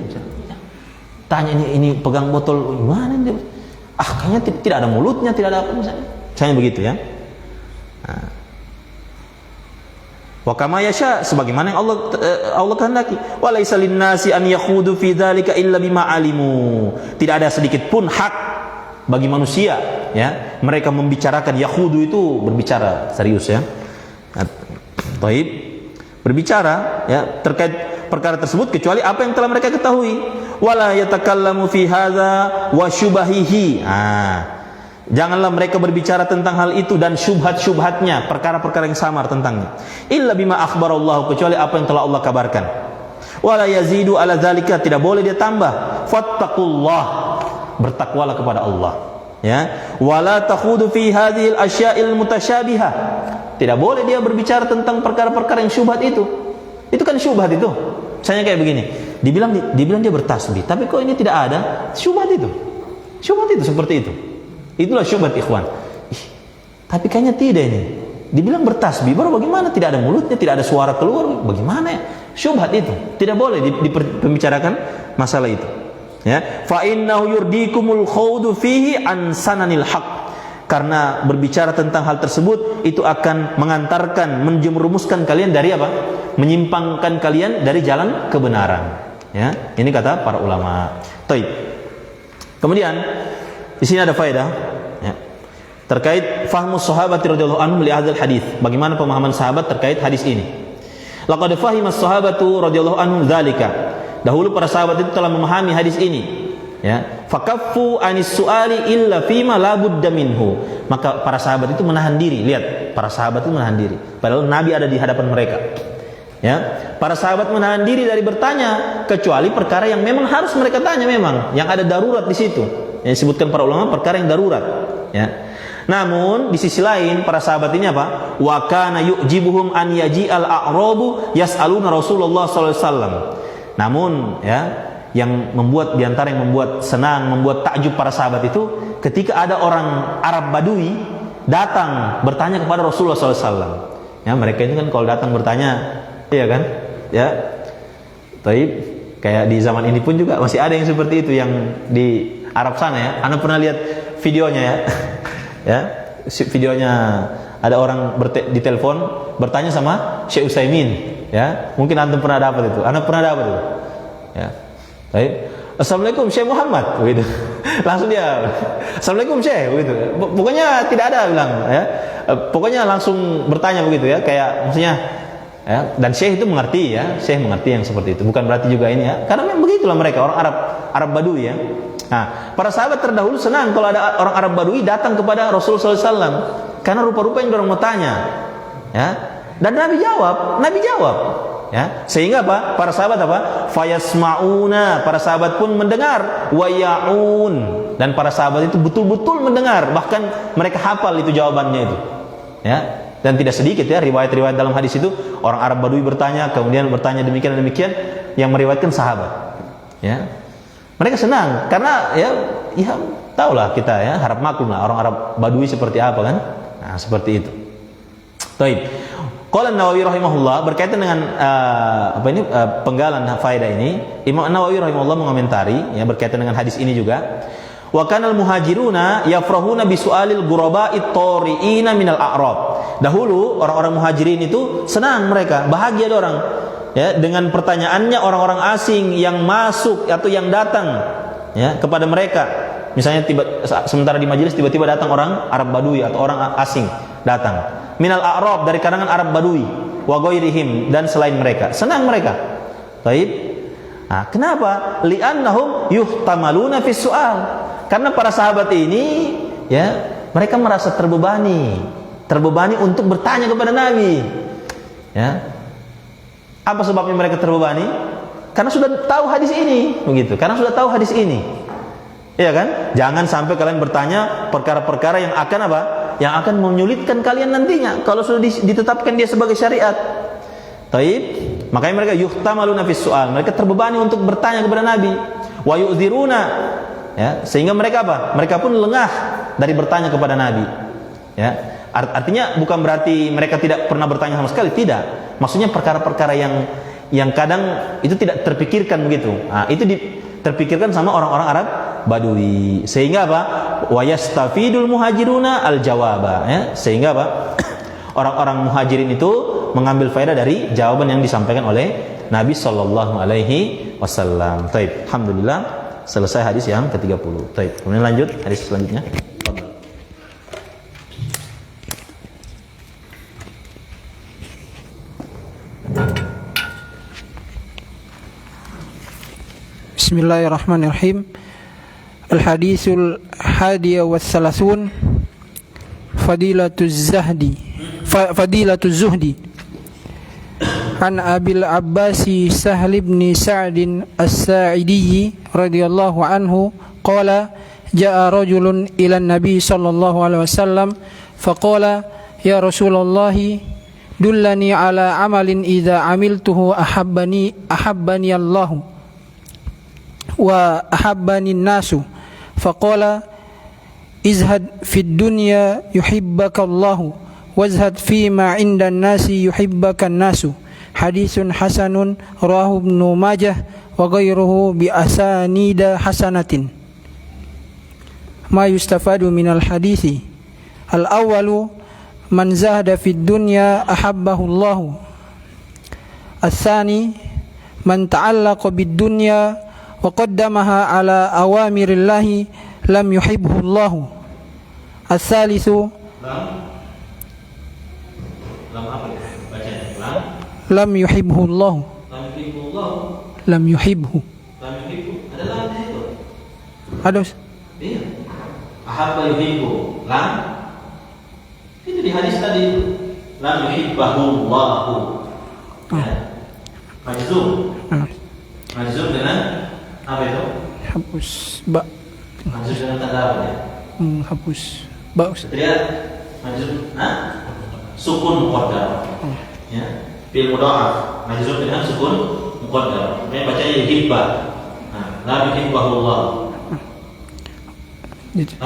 Tanya ini pegang botol gimana dia? Kayaknya tidak ada mulutnya, tidak ada apa misalnya. Misalnya begitu Wa kama yasha, sebagaimana yang Allah kehendaki. Wa laisa linnasi an yakhudu fi dzalika illa bima alimu. Tidak ada sedikit pun hak bagi manusia, ya, mereka membicarakan. Yakhudu itu berbicara serius, ya. Baik, berbicara, ya, terkait perkara tersebut kecuali apa yang telah mereka ketahui. Wala yatakallamu fi hadza wa syubahihi. Janganlah mereka berbicara tentang hal itu dan syubhat-syubhatnya, perkara-perkara yang samar tentangnya. Illa bima akhbarallahu, kecuali apa yang telah Allah kabarkan. Wala yazidu ala dzalika, tidak boleh dia tambah. Fattaqullah, bertakwalah kepada Allah, ya. Wala takhudu fi hadhil asya'il mutasyabihah, tidak boleh dia berbicara tentang perkara-perkara yang syubhat itu. Itu kan syubhat itu. Misalnya kayak begini, dibilang dia bertasbih, tapi kok ini tidak ada, syubhat itu. Syubhat itu seperti itu. Itulah syubhat, ikhwan. Tapi kayaknya tidak ini. Dibilang bertasbih, baru bagaimana? Tidak ada mulutnya, tidak ada suara keluar. Bagaimana ya? Syubhat itu. Tidak boleh dibicarakan masalah itu. Ya, fa innahu yurdikumul khawdu fihi an sananil haq. Karena berbicara tentang hal tersebut itu akan mengantarkan, menjerumuskan kalian dari apa? Menyimpangkan kalian dari jalan kebenaran. Ya, ini kata para ulama. Baik. Kemudian di sini ada faedah, ya, terkait fahmu sahabat radhiyallahu anhum li hadzal hadis. Bagaimana pemahaman sahabat terkait hadis ini? Laqad fahima as-sahabatu radhiyallahu anhum dzalika. Dahulu para sahabat itu telah memahami hadis ini, ya. Fakaffu anis su'ali illa fima la budda minhu. Maka para sahabat itu menahan diri. Lihat, para sahabat itu menahan diri. Padahal Nabi ada di hadapan mereka. Ya, para sahabat menahan diri dari bertanya kecuali perkara yang memang harus mereka tanya, memang yang ada darurat di situ. Yang disebutkan para ulama perkara yang darurat, ya. Namun di sisi lain para sahabat ini apa? Wa kana yu'jibuhum an yaji'al a'rabu yas'aluna Rasulullah sallallahu alaihi wasallam. Namun, ya, yang membuat diantara yang membuat senang, membuat takjub para sahabat itu ketika ada orang Arab Badui datang bertanya kepada Rasulullah sallallahu alaihi wasallam. Ya, mereka itu kan kalau datang bertanya, iya kan? Ya. Taib, kayak di zaman ini pun juga masih ada yang seperti itu yang di Arab sana, ya. Anda pernah lihat videonya, ya. Ya, videonya ada orang ditelepon bertanya sama Syekh Utsaimin, ya. Mungkin antum pernah dapat itu. Anda pernah dapat itu. Ya. Baik. Assalamualaikum Syekh Muhammad, begitu. Langsung dia, Assalamualaikum Syekh, begitu. Pokoknya tidak ada bilang, ya. Pokoknya langsung bertanya begitu, ya. Kayak maksudnya, ya, dan Syekh itu mengerti, ya. Syekh mengerti yang seperti itu. Bukan berarti juga ini, ya. Karena memang begitulah mereka orang Arab Badui, ya. Nah, para sahabat terdahulu senang kalau ada orang Arab Badui datang kepada Rasulullah SAW, karena rupa-rupanya orang mau tanya, ya. Dan Nabi jawab, ya. Sehingga apa? Para sahabat apa? Fayasmauna, para sahabat pun mendengar, wayaun, dan para sahabat itu betul-betul mendengar, bahkan mereka hafal itu jawabannya itu, ya. Dan tidak sedikit, ya, riwayat-riwayat dalam hadis itu orang Arab Badui bertanya, kemudian bertanya demikian dan demikian, yang meriwayatkan sahabat, ya. Mereka senang karena ya tahulah kita, ya, harap maklum lah orang Arab Badui seperti apa kan. Nah, seperti itu. Baik. Qala An-Nawawi rahimahullah, berkaitan dengan penggalan faedah ini, Imam An-Nawawi rahimahullah mengomentari, ya, berkaitan dengan hadis ini juga. Wa kanal muhajiruna yafrahuna bi su'alil ghuraba'it tari'ina minal a'rab. Dahulu orang-orang muhajirin itu senang, mereka bahagia orang, ya, dengan pertanyaannya orang-orang asing yang masuk atau yang datang, ya, kepada mereka. Misalnya sementara di majelis tiba-tiba datang orang Arab Badui atau orang asing datang. Minal a'rab, dari kalangan Arab Badui, wa ghairihim, dan selain mereka. Senang mereka. Baik. Nah, kenapa? Li'annahum yuhtamaluna fis su'al. Karena para sahabat ini, ya, mereka merasa terbebani untuk bertanya kepada Nabi. Ya. Apa sebabnya mereka terbebani? Karena sudah tahu hadis ini, begitu. Karena sudah tahu hadis ini. Iya kan? Jangan sampai kalian bertanya perkara-perkara yang akan apa? Yang akan menyulitkan kalian nantinya kalau sudah ditetapkan dia sebagai syariat. Taib. Makanya mereka yuhtamaluna fis su'al. Mereka terbebani untuk bertanya kepada Nabi. Wa yu'dziruna, ya, sehingga mereka apa? Mereka pun lengah dari bertanya kepada Nabi. Ya. Artinya bukan berarti mereka tidak pernah bertanya sama sekali, tidak. Maksudnya perkara-perkara yang kadang itu tidak terpikirkan begitu. Nah, itu terpikirkan sama orang-orang Arab Badui. Sehingga apa? Wa yastafidul muhajiruna al-jawaba, ya. Sehingga apa? Orang-orang muhajirin itu mengambil faedah dari jawaban yang disampaikan oleh Nabi sallallahu alaihi wasallam. Baik, alhamdulillah selesai hadis yang ke-30. Baik, kemudian lanjut hadis selanjutnya. Bismillahirrahmanirrahim. Al-hadithul hadiya wa thalathun, Fadilatuz zuhdi. An Abil Abbasi Sahl ibn Sa'd as-Sa'idi radhiyallahu anhu qala jaa rajulun ila an-nabi sallallahu alaihi wasallam faqala ya Rasulullah dullani ala amalin idza amiltuhu ahabbani Allahu wa ahabbani an-nasu faqala izhad fid dunya yuhibbaka Allahu wazhad fima 'indan nasi yuhibbaka an-nasu. Hadisun hasanun rawahu Ibnu Majah wa ghairuhu bi asanida hasanatin. Ma yustafadu minal hadithi al-awwalu man zahada fid dunya ahabbahu Allahu. Ats-tsani man ta'allaqa bid dunya wa qaddamaha ala awamirillahi lam yuhibbu Allahu. Ats-tsalitsu lam yuhibbu Allahu. Lam yuhibbu. Ada lamnya itu. Ada. Iya. Ahabba yuhibbu. Lam. Itu di hadis tadi. Lam yuhibbahu Allahu. Ya. Majzum. Majzum dengan apa itu? Hapus ba. Majzum dengan tanda apa ya? Hapus ba. Lihat. Majzum. Sukun muqaddar. Ya. Fil mudha'af. Majzum dengan sukun muqaddar. Yang bacanya yuhibba. La yuhibbahu Allah. Lanjut.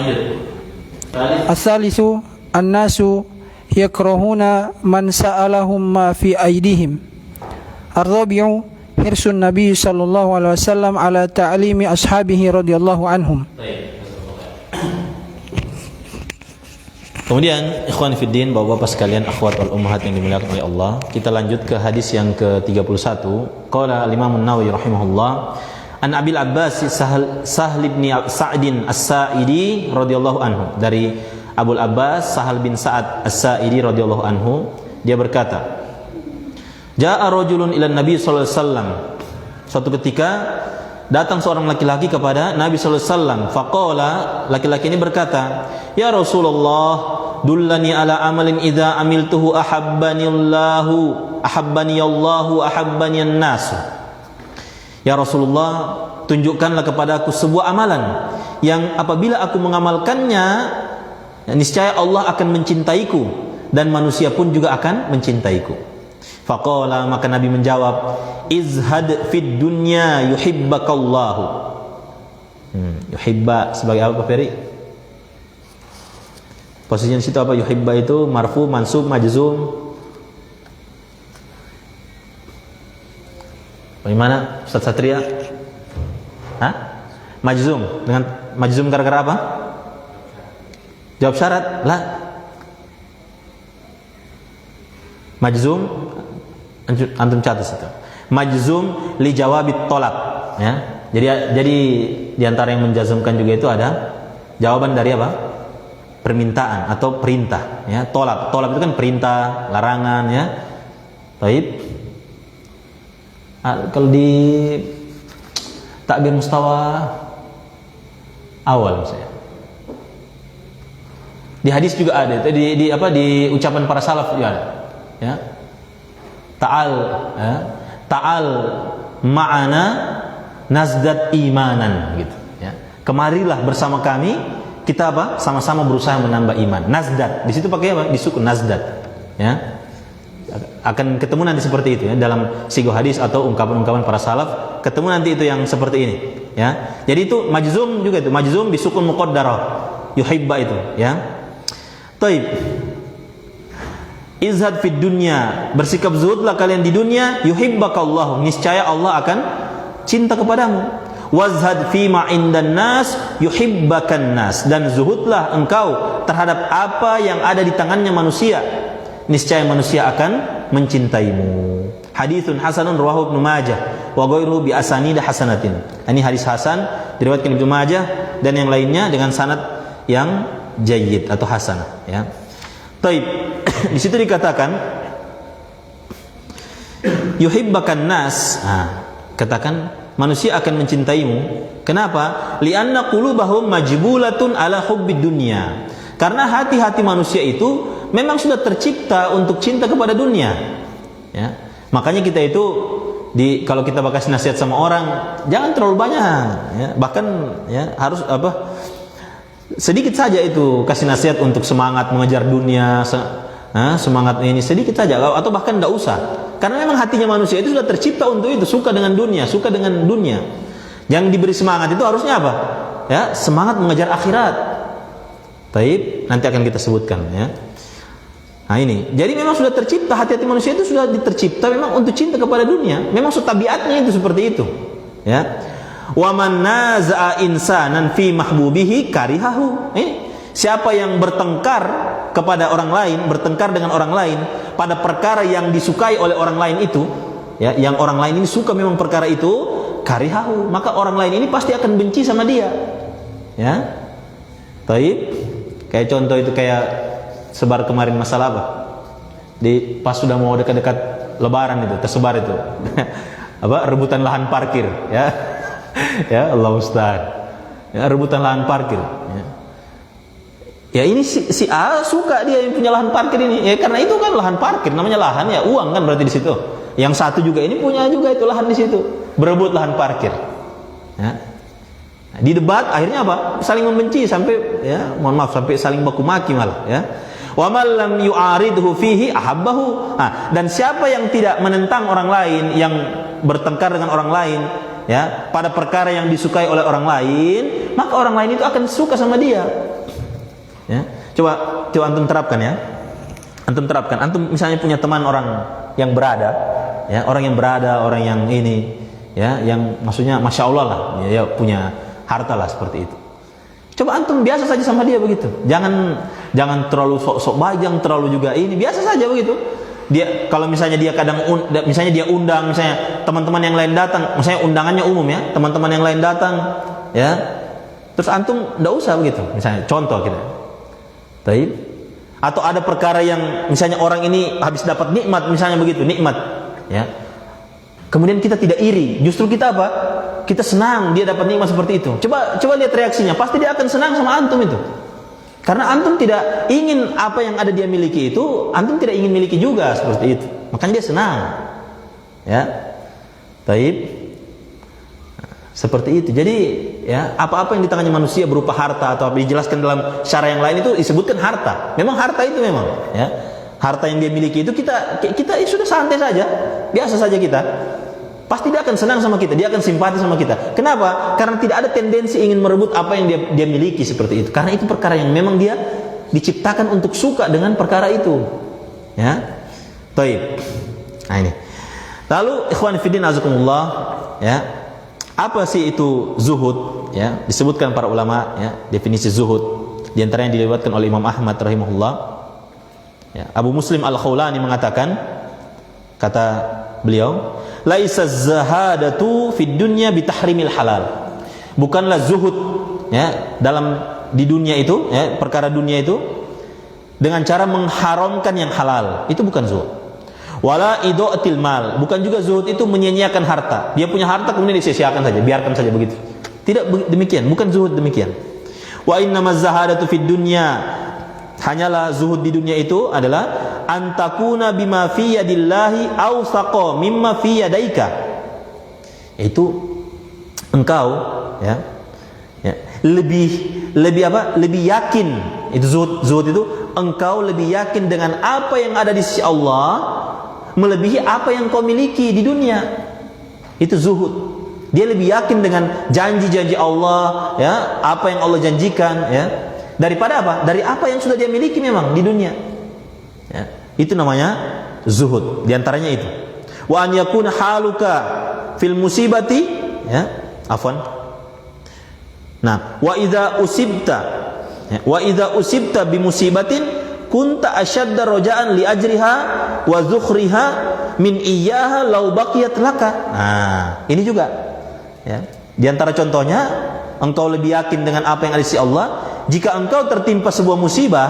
As-salisu an-nasu yakrahuna man sa'alahum ma fi aydihim. Ar-rabi'u hirsun Nabi sallallahu alaihi wasallam ala ta'limi ashabihi radhiyallahu anhum. Kemudian ikhwan fiddin, bapak-bapak sekalian, akhwat wal ummahat yang dimuliakan oleh Allah, kita lanjut ke hadis yang ke-31. Qala al-Imam an-Nawawi rahimahullah, an Abil Abbas Sahl bin Sa'd as-Sa'idi radhiyallahu anhu, dari Abul Abbas Sahal bin Sa'ad as-Sa'idi radhiyallahu anhu, dia berkata, jaa rajulun ila Nabi sallallahu alaihi wasallam. Suatu ketika datang seorang laki-laki kepada Nabi sallallahu alaihi wasallam. Faqala, laki-laki ini berkata, ya Rasulullah, dullani ala amalin idza amiltuhu ahabbani Allahu ahabbani an-nas. Ya Rasulullah, tunjukkanlah kepadaku sebuah amalan yang apabila aku mengamalkannya, niscaya Allah akan mencintaiku dan manusia pun juga akan mencintaiku. Faqala, maka Nabi menjawab, izhad fid dunya yuhibbakallahu. Yuhibba sebagai apa, Pak Ferry? Posisinya di situ apa? Yuhibba itu marfu, mansub, majzum. Bagaimana Ustaz Satria? Hah? Majzum. Dengan majzum gara-gara apa? Jawab syarat? Lah. Majzum, antum catat itu. Majzum li jawabit tolab, ya. Jadi di antara yang menjazmkan juga itu ada jawaban dari apa? Permintaan atau perintah, ya. Tolab itu kan perintah, larangan, ya. Baik. Kalau di takbir mustawa awal misalnya, di hadis juga ada, di ucapan para salaf juga ada, ya. Ta'al ma'ana nazdat imanan, gitu, ya. Kemarilah bersama kami, kita apa? Sama-sama berusaha menambah iman. Nazdat, di situ pakai apa? Disukun nazdat, ya. Akan ketemu nanti seperti itu, ya, dalam sigo hadis atau ungkapan-ungkapan para salaf, ketemu nanti itu yang seperti ini, ya. Jadi itu majzum juga, itu majzum bisukun muqaddarah, yuhibba itu, ya. Taib. Izhad fid dunya, bersikap zuhudlah kalian di dunia, yuhibbakallahu, niscaya Allah akan cinta kepadamu. Wazhad fima indan nas, yuhibbakan nas, dan zuhudlah engkau terhadap apa yang ada di tangannya manusia, niscaya manusia akan mencintaimu. Haditsun hasanun rawahu Ibnu Majah wa ghairuhu bi asanid hasanatin. Ini hadis hasan diriwayatkan Ibnu Majah dan yang lainnya dengan sanad yang jayyid atau hasanah, ya. Taib. Di situ dikatakan yuhibbakan nas. Katakan manusia akan mencintaimu. Kenapa? Li'anna qulubahum majbulatun ala hubbid dunya. Karena hati-hati manusia itu memang sudah tercipta untuk cinta kepada dunia. Ya. Makanya kita itu kalau kita bakal nasihat sama orang, jangan terlalu banyak, ya. Bahkan ya harus sedikit saja itu kasih nasihat untuk semangat mengejar dunia, semangat ini sedikit saja, atau bahkan tidak usah. Karena memang hatinya manusia itu sudah tercipta untuk itu, suka dengan dunia, suka dengan dunia. Yang diberi semangat itu harusnya apa? Ya, semangat mengejar akhirat. Taib, nanti akan kita sebutkan, ya. Nah ini, jadi memang sudah tercipta, hati-hati manusia itu sudah tercipta memang untuk cinta kepada dunia. Memang tabiatnya itu seperti itu, ya. Wa man naza'a insanan fi mahbubihi karihahu. Siapa yang bertengkar kepada orang lain, bertengkar dengan orang lain pada perkara yang disukai oleh orang lain itu, ya, yang orang lain ini suka memang perkara itu, karihahu, maka orang lain ini pasti akan benci sama dia, ya. Taib, kayak contoh itu kayak sebar kemarin masalah apa? Pas sudah mau dekat-dekat Lebaran itu tersebar itu rebutan lahan parkir, ya. Ya Allah Ustaz, ya, rebutan lahan parkir, ya. Ya ini si A suka dia yang punya lahan parkir ini, ya karena itu kan lahan parkir, namanya lahan ya, uang kan berarti di situ. Yang satu juga ini punya juga itu lahan di situ, berebut lahan parkir, ya. Nah, di debat akhirnya apa? Saling membenci sampai, ya mohon maaf, sampai saling baku maki malah, ya. Wa man lam yu'aridhu fihi ahabbahu. Dan siapa yang tidak menentang orang lain, yang bertengkar dengan orang lain, ya, pada perkara yang disukai oleh orang lain, maka orang lain itu akan suka sama dia. Ya. Coba antum terapkan, ya. Antum terapkan. Antum misalnya punya teman orang yang berada, ya, orang yang ini, ya, yang maksudnya masya Allah lah, ya, punya harta lah seperti itu. Coba antum biasa saja sama dia begitu. Jangan terlalu sok-sok bajang, terlalu juga ini, biasa saja begitu. Dia kalau misalnya dia misalnya dia undang, misalnya teman-teman yang lain datang, misalnya undangannya umum, ya, teman-teman yang lain datang, ya. Terus antum enggak usah begitu. Misalnya contoh kita. Taib. Atau ada perkara yang misalnya orang ini habis dapat nikmat, misalnya begitu, nikmat, ya. Kemudian kita tidak iri, justru kita apa? Kita senang dia dapat nikmat seperti itu. Coba lihat reaksinya, pasti dia akan senang sama antum itu. Karena antum tidak ingin apa yang ada dia miliki itu, antum tidak ingin miliki juga seperti itu. Makanya dia senang. Ya. Taib. Seperti itu. Jadi, ya, apa-apa yang di tangannya manusia berupa harta atau dijelaskan dalam syara yang lain itu disebutkan harta. Memang harta itu memang, ya. Harta yang dia miliki itu kita sudah santai saja, biasa saja kita. Pasti dia akan senang sama kita, dia akan simpati sama kita. Kenapa? Karena tidak ada tendensi ingin merebut apa yang dia miliki seperti itu. Karena itu perkara yang memang dia diciptakan untuk suka dengan perkara itu. Ya. Baik. Nah ini. Lalu ikhwan fillah azakumullah, ya. Apa sih itu zuhud? Ya, disebutkan para ulama, ya, definisi zuhud. Di antaranya diriwayatkan oleh Imam Ahmad rahimahullah. Ya, Abu Muslim Al-Khawlani mengatakan, kata beliau, laisa zahadatu fid dunya bitahrimil halal. Bukanlah zuhud, ya, di dunia itu, ya, perkara dunia itu dengan cara mengharamkan yang halal. Itu bukan zuhud. Wala idaatil mal. Bukan juga zuhud itu menyia-nyiakan harta. Dia punya harta kemudian disia-siakan saja, biarkan saja begitu. Tidak demikian, bukan zuhud demikian. Wa innamaz zahadatu fid dunya, hanyalah zuhud di dunia itu adalah antakuna bima fi yadillahi awsaqa mimma fi yadaika. Itu engkau, ya, lebih apa? Lebih yakin. Itu zuhud itu engkau lebih yakin dengan apa yang ada di sisi Allah melebihi apa yang kau miliki di dunia. Itu zuhud. Dia lebih yakin dengan janji-janji Allah, ya, apa yang Allah janjikan, ya, daripada apa? Dari apa yang sudah dia miliki memang di dunia. Ya, itu namanya zuhud. Di antaranya itu. Wa an yakuna haluka fil musibati, ya, afwan. Nah, wa idza usibta bi musibatin kunta asyadda roja'an li ajriha wa zukhriha min iyyaha law baqiyat laka. Nah, ini juga ya. Di antara contohnya, engkau lebih yakin dengan apa yang ada di sisi Allah. Jika engkau tertimpa sebuah musibah,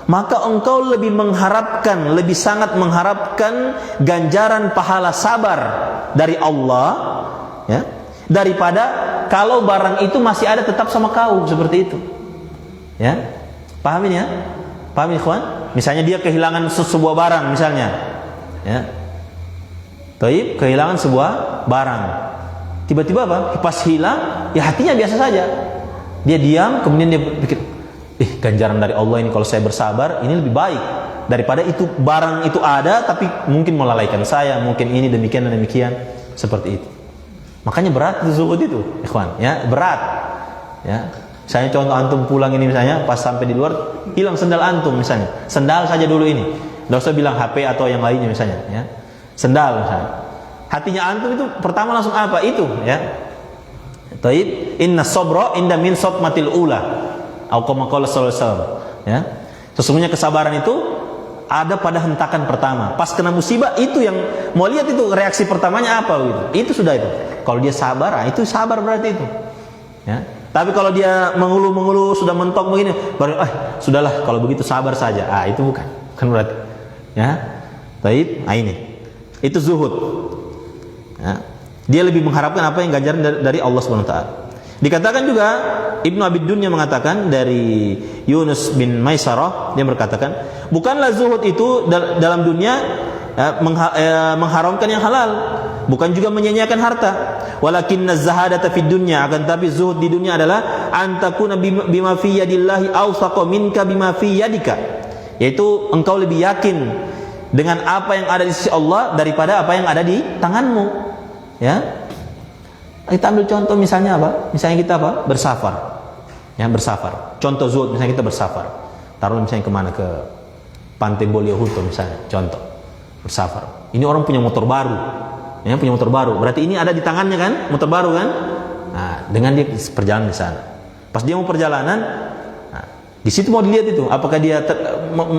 maka engkau lebih mengharapkan, lebih sangat mengharapkan ganjaran pahala sabar dari Allah, ya, daripada kalau barang itu masih ada tetap sama kau, seperti itu. Ya, pahamin ya? Paham ikhwan? Misalnya dia kehilangan sebuah barang misalnya. Ya. Taib, kehilangan sebuah barang. Tiba-tiba apa? Pas hilang, ya hatinya biasa saja. Dia diam, kemudian dia pikir, ganjaran dari Allah ini kalau saya bersabar, ini lebih baik daripada itu barang itu ada tapi mungkin melalaikan saya, mungkin ini demikian dan demikian, seperti itu. Makanya berat zuhud itu, ikhwan, ya, berat. Ya. Saya contoh antum pulang ini misalnya, pas sampai di luar hilang sendal antum misalnya, sendal saja dulu ini, nggak usah bilang HP atau yang lainnya misalnya, ya, sendal misalnya. Hatinya antum itu pertama langsung apa? Itu, ya. Taib, inna sabra inda min sotmatil ula, atau kama qala sallallahu alaihi wasallam, ya. Sesungguhnya kesabaran itu ada pada hentakan pertama. Pas kena musibah itu yang mau lihat itu reaksi pertamanya apa gitu. Itu sudah itu. Kalau dia sabar, itu sabar berarti itu, ya. Tapi kalau dia mengeluh sudah mentok begini, baru sudahlah kalau begitu sabar saja. Itu bukan berarti. Ya. Taib, ini. Itu zuhud. Ya. Dia lebih mengharapkan apa yang ganjaran dari Allah Subhanahu wa taala. Dikatakan juga Ibnu Abi Dunya mengatakan dari Yunus bin Maisarah, dia berkatakan, bukanlah zuhud itu dalam dunia mengharamkan yang halal, bukan juga menyanyiakan harta. Walakinna zahadata fid dunya, akan tapi zuhud di dunia adalah antakuna bima fi yadillahi awsaqa minka bima fi yadika, yaitu engkau lebih yakin dengan apa yang ada di sisi Allah daripada apa yang ada di tanganmu, ya. Kita ambil contoh misalnya apa? Misalnya kita apa? Bersafar. Ya, bersafar. Contoh zuhud, misalnya kita bersafar. Taruh misalnya kemana, ke Pantai Boliohuto misalnya, contoh. Bersafar. Ini orang punya motor baru. Ya, punya motor baru. Berarti ini ada di tangannya kan? Motor baru kan? Nah, dengan dia perjalanan di sana. Pas dia mau perjalanan, di situ mau dilihat itu, apakah dia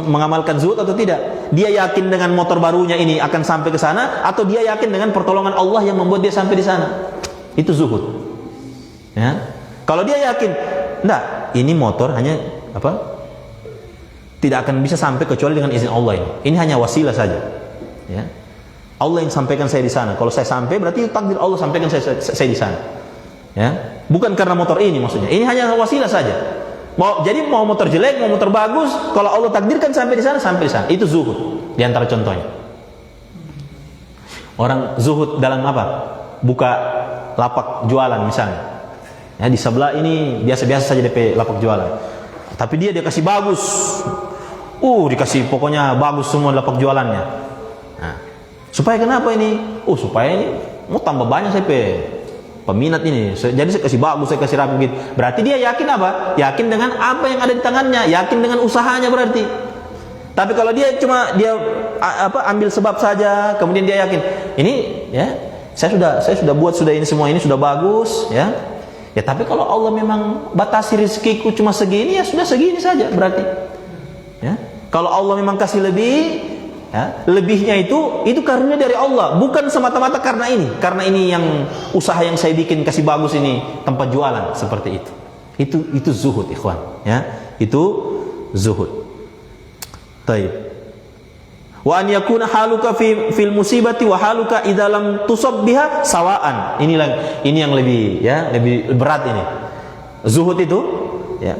mengamalkan zuhud atau tidak. Dia yakin dengan motor barunya ini akan sampai ke sana, atau dia yakin dengan pertolongan Allah yang membuat dia sampai di sana. Itu zuhud. Ya. Kalau dia yakin, enggak, ini motor hanya tidak akan bisa sampai kecuali dengan izin Allah ini. Ini hanya wasilah saja. Ya. Allah yang sampaikan saya di sana. Kalau saya sampai berarti takdir Allah sampaikan saya di sana. Ya. Bukan karena motor ini maksudnya. Ini hanya wasilah saja. Jadi mau motor jelek, mau motor bagus, kalau Allah takdirkan sampai di sana, sampai di sana. Itu zuhud. Di antara contohnya. Orang zuhud dalam apa? Buka lapak jualan misalnya. Ya, di sebelah ini biasa-biasa saja DP lapak jualan. Tapi dia kasih bagus. Dikasih pokoknya bagus semua lapak jualannya. Nah, supaya kenapa ini? Supaya ini mau tambah banyak saya peminat ini. Jadi saya kasih bagus, saya kasih rapi gitu. Berarti dia yakin apa? Yakin dengan apa yang ada di tangannya, yakin dengan usahanya berarti. Tapi kalau dia cuma ambil sebab saja, kemudian dia yakin, ini ya, saya sudah buat ini semua ini sudah bagus, ya. Ya, tapi kalau Allah memang batasi rezekiku cuma segini, ya sudah segini saja berarti. Ya. Kalau Allah memang kasih lebih, ya, lebihnya itu karunia dari Allah, bukan semata-mata karena ini yang usaha yang saya bikin kasih bagus ini tempat jualan, seperti itu. Itu zuhud, ikhwan, ya. Itu zuhud. Taib. Wa an yakuna haluka fil musibati wa haluka idza lam tusab biha sawaan. Ini yang lebih berat ini. Zuhud itu, ya.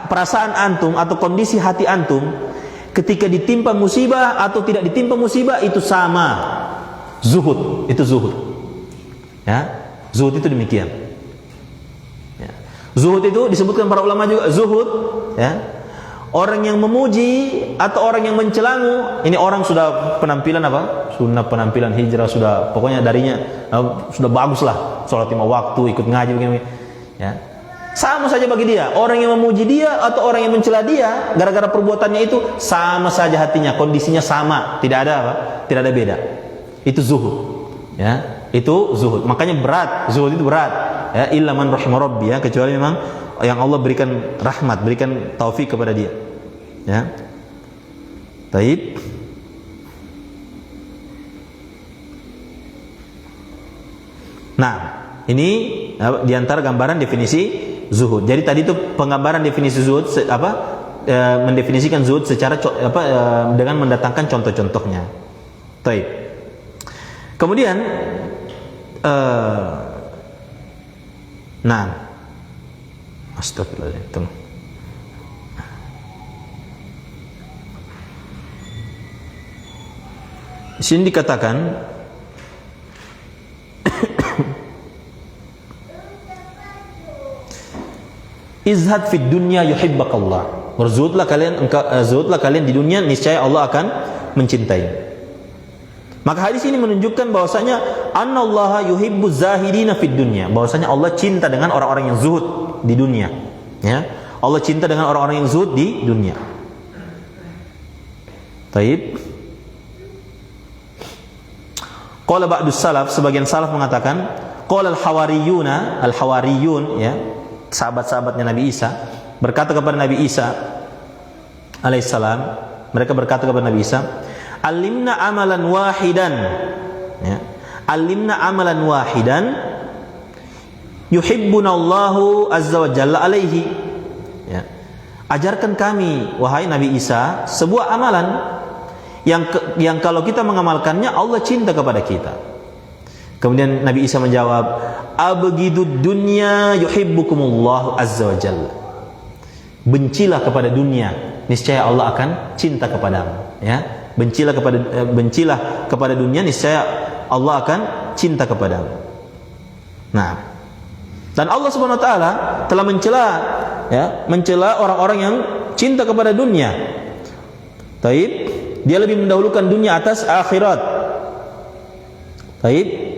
Perasaan antum atau kondisi hati antum ketika ditimpa musibah atau tidak ditimpa musibah itu sama. Zuhud, itu zuhud. Ya, zuhud itu demikian. Ya. Zuhud itu disebutkan para ulama juga zuhud, ya. Orang yang memuji atau orang yang mencelangu, ini orang sudah penampilan sunnah penampilan hijrah, sudah pokoknya darinya sudah bagus lah, sholat 5 waktu, ikut ngaji begini, ya. Sama saja bagi dia, orang yang memuji dia atau orang yang mencela dia gara-gara perbuatannya itu sama saja hatinya, kondisinya sama, tidak ada beda. Itu zuhud, ya. Itu zuhud. Makanya berat, zuhud itu berat, ya. Illa man rahimah rabbi, ya, kecuali memang yang Allah berikan rahmat, berikan taufik kepada dia. Ya. Taib. Nah, ini diantara gambaran definisi zuhud. Jadi tadi itu penggambaran definisi zuhud mendefinisikan zuhud secara dengan mendatangkan contoh-contohnya. Taib. Kemudian nah, astagfirullahaladzim. Di sini dikatakan izhad fid dunya yuhibbakallah. Berzuhudlah kalian di dunia, niscaya Allah akan mencintai. Maka hadis ini menunjukkan bahwasanya annallaha yuhibbuz zahidina fid dunya, bahwasanya Allah cinta dengan orang-orang yang zuhud di dunia. Ya. Allah cinta dengan orang-orang yang zuhud di dunia. Taib. Qala ba'dus salaf, sebagian salaf mengatakan, qala al-hawariyun ya, sahabat-sahabatnya Nabi Isa berkata kepada Nabi Isa alaihissalam, mereka berkata kepada Nabi Isa, alimna amalan wahidan ya, alimna amalan wahidan yuhibbunallahu azza wa jalla alaihi ya. Ajarkan kami wahai Nabi Isa sebuah amalan yang kalau kita mengamalkannya Allah cinta kepada kita. Kemudian Nabi Isa menjawab, abghidud dunya yuhibbukumullahu azza wa jalla. Bencilah kepada dunia, niscaya Allah akan cinta kepadamu, ya. Bencilah kepada dunia, niscaya Allah akan cinta kepadamu. Nah, dan Allah Subhanahu wa taala telah mencela orang-orang yang cinta kepada dunia. Taib, dia lebih mendahulukan dunia atas akhirat. Taib.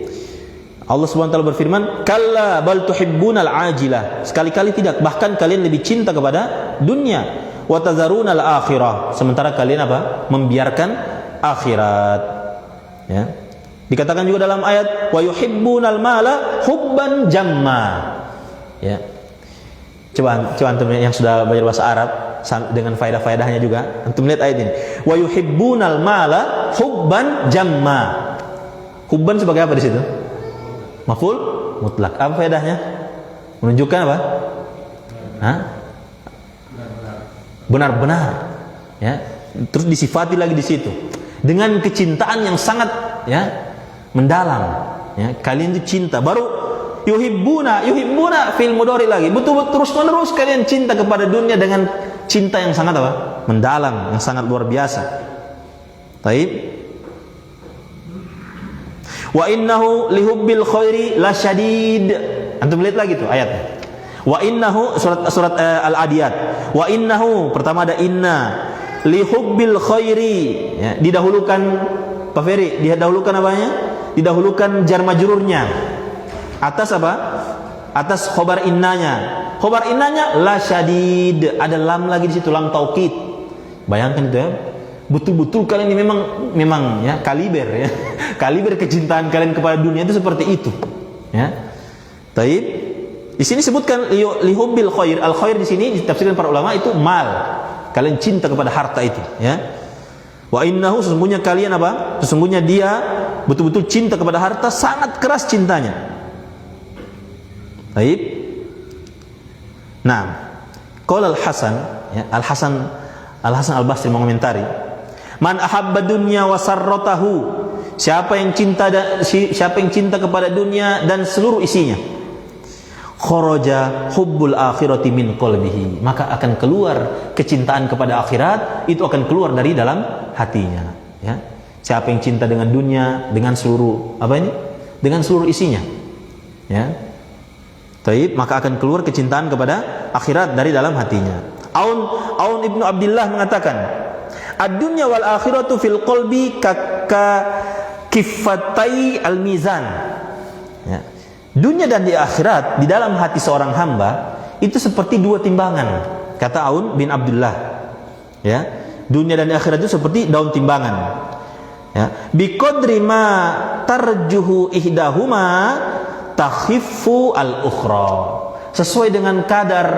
Allah Subhanahu wa taala berfirman, "Kalla bal tuhibbunal ajilah." Sekali-kali tidak, bahkan kalian lebih cinta kepada dunia. Wa tazarunal akhirah. Sementara kalian apa? Membiarkan akhirat. Ya. Dikatakan juga dalam ayat, "Wa yuhibbunal mala hubban jamma." Ya. Coba antum yang sudah belajar bahasa Arab dengan faedah-faedahnya juga, antum lihat ayat ini. Wa yuhibbunal mala hubban jamma. Hubban sebagai apa di situ? Maf'ul mutlak. Apa faedahnya? Menunjukkan apa? Hah? Benar-benar. Ya. Terus disifati lagi di situ dengan kecintaan yang sangat mendalam. Ya. Kalian itu cinta. Baru yuhibbuna fil mudhari lagi. Betul-betul terus-menerus kalian cinta kepada dunia dengan cinta yang sangat apa? Mendalam, yang sangat luar biasa. Taib. Wa innahu lihubbil khairi lasyadid. Antum lihat lagi tuh ayatnya. Wa innahu surat Al-Adiyat. Wa innahu, pertama ada inna, lihubbil khairi ya, didahulukan Pak Ferry, didahulukan apanya? Didahulukan jar majrurnya. Atas apa? Atas khobar innanya. Khobar innanya lasyadid, ada lam lagi di situ, lam taukid. Bayangkan itu ya. Betul-betul kalian ini memang ya kaliber ya. Kaliber kecintaan kalian kepada dunia itu seperti itu. Ya. Taib. Di sini sebutkan lihubbil khair. Al khair di sini ditafsirkan para ulama itu mal. Kalian cinta kepada harta itu, ya. Wa innahu, sesungguhnya kalian apa? Sesungguhnya dia betul-betul cinta kepada harta, sangat keras cintanya. Taib. Nah, qala Al-Hasan, ya, Al-Hasan Al-Basri mengomentari, man ahabba dunya wa sarratahu, siapa yang cinta kepada dunia dan seluruh isinya, kharaja hubbul akhirati min qalbihi, maka akan keluar kecintaan kepada akhirat, itu akan keluar dari dalam hatinya, ya. Siapa yang cinta dengan dunia dengan seluruh dengan seluruh isinya, ya. Taib, maka akan keluar kecintaan kepada akhirat dari dalam hatinya. Aun Ibnu Abdillah mengatakan, ad-dunya wal akhiratu fil qalbi ka kifatai al-mizan. Ya. Dunia dan di akhirat di dalam hati seorang hamba itu seperti dua timbangan, kata Aun bin Abdullah. Ya. Dunia dan di akhirat itu seperti daun timbangan. Ya. Bi qadri ma tarjuhu ihdahuma takhiffu al-ukhra. Sesuai dengan kadar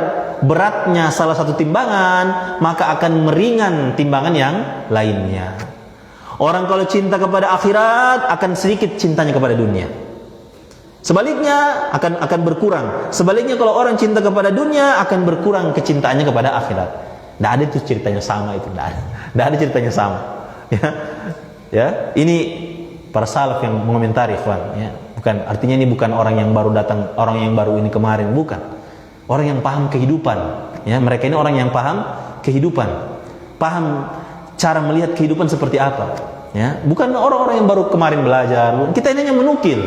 beratnya salah satu timbangan, maka akan meringan timbangan yang lainnya. Orang kalau cinta kepada akhirat akan sedikit cintanya kepada dunia. Sebaliknya akan berkurang. Sebaliknya kalau orang cinta kepada dunia akan berkurang kecintaannya kepada akhirat. Tidak ada itu ceritanya sama itu, tidak ada ceritanya sama. Ya, ini para salaf yang mengomentari, ikhwan. Ya, bukan artinya ini bukan orang yang baru datang, orang yang baru ini kemarin, bukan. Orang yang paham kehidupan. Ya, mereka ini orang yang paham kehidupan, paham cara melihat kehidupan seperti apa. Ya, bukan orang-orang yang baru kemarin belajar. Kita ini hanya menukil.